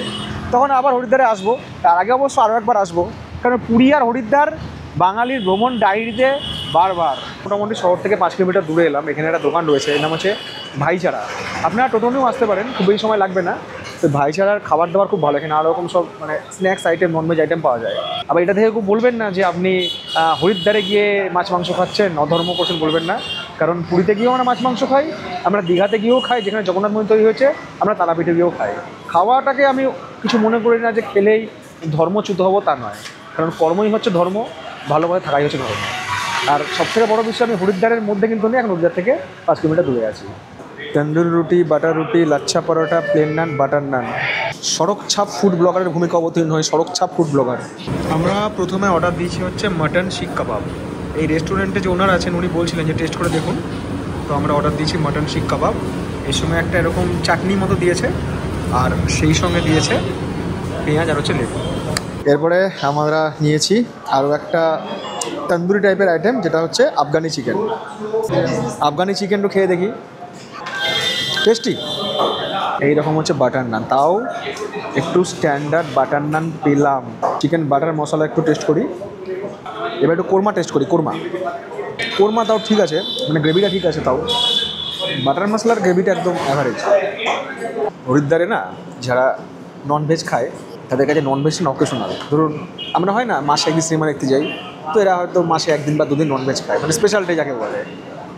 তখন আবার হরিদ্বারে আসবো, তার আগে অবশ্য আরও একবার আসবো, কারণ পুরী আর হরিদ্বার বাঙালির ভ্রমণ ডায়েরিতে বারবার। মোটামুটি শহর থেকে 5 কিলোমিটার দূরে এলাম। এখানে একটা দোকান রয়েছে, এর নাম হচ্ছে ভাইচারা। আপনারা টোটো নিয়েও আসতে পারেন, খুব বেশি সময় লাগবে না। তো ভাইচারার খাবার দাবার খুব ভালো। এখানে আরও রকম সব মানে স্ন্যাক্স আইটেম, ননভেজ আইটেম পাওয়া যায়। আবার এটা থেকে খুব বলবেন না যে আপনি হরিদ্বারে গিয়ে মাছ মাংস খাচ্ছেন, অধর্ম করছেন, বলবেন না। কারণ পুরীতে গিয়েও আমরা মাছ মাংস খাই, আমরা দীঘাতে গিয়েও খাই, যেখানে জগন্নাথ মন্দির তৈরি হয়েছে, আমরা তারাপীঠে গিয়েও খাই। খাওয়াটাকে আমি কিছু মনে করি না যে খেলেই ধর্মচ্যুত হবো, তা নয়। কারণ কর্মই হচ্ছে ধর্ম, ভালোভাবে থাকাই হচ্ছে ধর্ম। আর সবথেকে বড় বিষয়, আমি হরিদ্বারের মধ্যে কিন্তু নেই, এখন হরিদ্বার থেকে 5 কিলোমিটার দূরে আছি। তন্দুর রুটি, বাটার রুটি, লাচ্ছা পরোটা, প্লেন নান, বাটার নান। সড়ক ছাপ ফুড ব্লগারের ভূমিকা অবতীর্ণ হয় সড়ক ছাপ ফুড ব্লগার। আমরা প্রথমে অর্ডার দিয়েছি হচ্ছে মাটন শিক কাবাব। এই রেস্টুরেন্টে যে ওনার আছেন উনি বলছিলেন যে টেস্ট করে দেখুন। তো আমরা অর্ডার দিয়েছি মাটন শিক কাবাব। এই সময় একটা এরকম চাটনি মতো দিয়েছে, আর সেই সঙ্গে দিয়েছে পেঁয়াজ আর হচ্ছে লেবু। এরপরে আমরা নিয়েছি আরও একটা তন্দুরি টাইপের আইটেম, যেটা হচ্ছে আফগানি চিকেন। আফগানি চিকেনটা খেয়ে দেখি, টেস্টি। এইরকম হচ্ছে বাটার নান, তাও একটু স্ট্যান্ডার্ড বাটার নান পেলাম। চিকেন বাটার মশলা একটু টেস্ট করি, এবার একটু কোরমা টেস্ট করি। কোরমা তাও ঠিক আছে, মানে গ্রেভিটা ঠিক আছে, তাও বাটার মশলার গ্রেভিটা একদম অ্যাভারেজ। হরিদ্বারে না যারা ননভেজ খায় তাদের কাছে ননভেজ না অকেশনাল। ধরুন আমরা হয় না মাসে একদিন সিনেমা দেখতে যাই, তো এরা হয়তো মাসে একদিন বা দুদিন ননভেজ খায়, মানে স্পেশাল ডে যাকে বলে।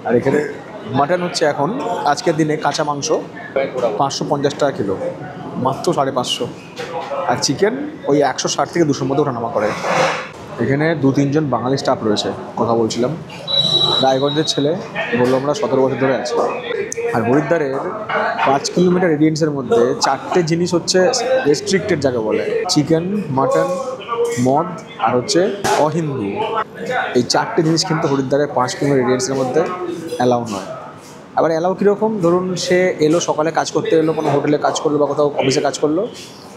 আর এখানে মাটন হচ্ছে এখন আজকের দিনে কাঁচা মাংস 550 টাকা কিলো, মাত্র 550। আর চিকেন ওই 160 থেকে 200 মধ্যে ওঠানামা করে। এখানে 2-3 জন বাঙালি স্টাফ রয়েছে, কথা বলছিলাম, রায়গঞ্জের ছেলে, বললো আমরা 17 বছর ধরে আছি। আর হরিদ্বারের 5 কিলোমিটার রেডিয়েন্সের মধ্যে 4টে জিনিস হচ্ছে রেস্ট্রিক্টেড যাকে বলে, চিকেন, মাটন, মদ আর হচ্ছে অহিন্দু। এই 4টে জিনিস কিন্তু হরিদ্বারের 5 কিলোমিটার রেডিয়েন্সের মধ্যে অ্যালাউ নয়। আবার অ্যালাউ কীরকম, ধরুন সে এলো সকালে কাজ করতে এলো, কোনো হোটেলে কাজ করলো বা কোথাও অফিসে কাজ করলো,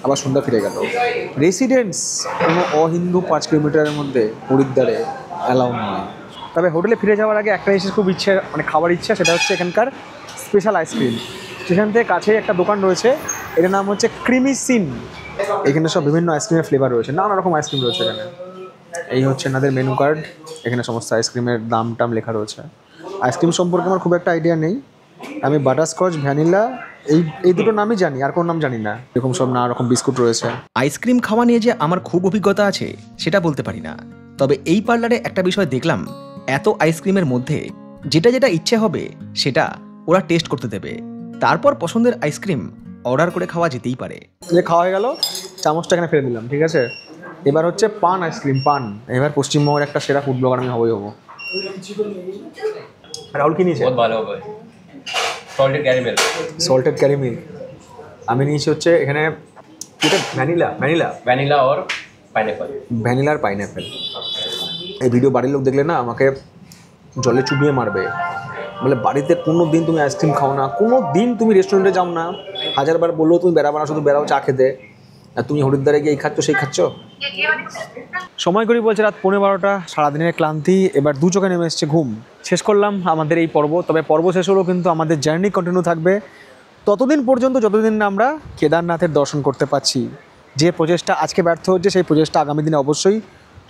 আবার সন্ধ্যা ফিরে গেল। রেসিডেন্টস কোনো অহিন্দু 5 কিলোমিটারের মধ্যে হরিদ্বারে অ্যালাউ নয়। তবে হোটেলে ফিরে যাওয়ার আগে একটা জিনিস খুব ইচ্ছে, মানে খাবার ইচ্ছা, সেটা হচ্ছে এখানকার স্পেশাল আইসক্রিম। সেখান থেকে কাছে একটা দোকান রয়েছে, এটার নাম হচ্ছে ক্রিমি সিন। এখানে সব বিভিন্ন আইসক্রিমের ফ্লেভার রয়েছে, নানা রকম আইসক্রিম রয়েছে এখানে। এই হচ্ছে এনাদের মেনু কার্ড, এখানে সমস্ত আইসক্রিমের দাম টাম লেখা রয়েছে। আইসক্রিম সম্পর্কে আমার খুব একটা আইডিয়া নেই, আমি বাটারস্কচ, ভ্যানিলা এই দুটো নামই জানি, আর কোনো নাম জানি না। এরকম সব নানা রকম বিস্কুট রয়েছে। আইসক্রিম খাওয়া নিয়ে যে আমার খুব অভিজ্ঞতা আছে সেটা বলতে পারি না, তবে এই পার্লারে একটা বিষয় দেখলাম, এত আইসক্রিমের মধ্যে যেটা যেটা ইচ্ছে হবে সেটা ওরা টেস্ট করতে দেবে, তারপর পছন্দের আইসক্রিম অর্ডার করে খাওয়া যেতেই পারে। যে খাওয়া হয়ে গেল, চামচটা এখানে ফেলে দিলাম, ঠিক আছে। এবার হচ্ছে পান আইসক্রিম, পান। এবার পশ্চিমবঙ্গের একটা সেরা ফুড ব্লগার আমি হবো। রাহুল কি নিয়েছে? बहुत ভালো হবে সল্টেড ক্যারামেল। Salted caramel. আমি নিয়েছি হচ্ছে এখানে এটা ভ্যানিলা আর পাইনঅ্যাপল। ভ্যানিলা আর পাইনঅ্যাপেল। এই ভিডিও বাড়ির লোক দেখলে না আমাকে জলে চুবিয়ে মারবে, বলে বাড়িতে কোনো দিন তুমি আইসক্রিম খাও না, কোনো দিন তুমি রেস্টুরেন্টে যাও না, 1000বার বললেও তুমি বেড়াবো না, শুধু বেড়াও চা খেতে, আর তুমি হরিদ্বারে গিয়ে এই খাচ্ছ সেই খাচ্ছ। সময় করি বলছে রাত 11:15, সারাদিনের ক্লান্তি, এবার দু চোখে নেমে এসছে ঘুম। শেষ করলাম আমাদের এই পর্ব, তবে পর্ব শেষ হলেও কিন্তু আমাদের জার্নি কন্টিনিউ থাকবে ততদিন পর্যন্ত যতদিন না আমরা কেদারনাথের দর্শন করতে পারছি। যে প্রচেষ্টা আজকে ব্যর্থ হচ্ছে, সেই প্রচেষ্টা আগামী দিনে অবশ্যই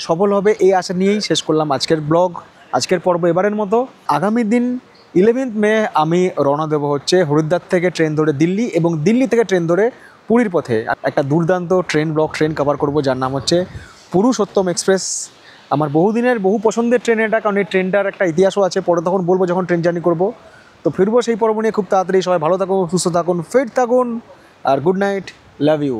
সফল হবে, এই আশা নিয়েই শেষ করলাম আজকের ব্লগ, আজকের পর্ব এবারের মতো। আগামী দিন 11 মে আমি রওনা দেবো হচ্ছে হরিদ্বার থেকে ট্রেন ধরে দিল্লি, এবং দিল্লি থেকে ট্রেন ধরে পুরীর পথে একটা দুর্দান্ত ট্রেন কভার করব, যার নাম হচ্ছে পুরুষোত্তম এক্সপ্রেস। আমার বহুদিনের বহু পছন্দের ট্রেন এটা, কারণ এই ট্রেনটার একটা ইতিহাসও আছে, পরে তখন বলবো যখন ট্রেন জার্নি করবো। তো ফিরবো সেই পর্ব নিয়ে খুব তাড়াতাড়ি। সবাই ভালো থাকুন, সুস্থ থাকুন, ফিট থাকুন, আর গুড নাইট, লাভ ইউ।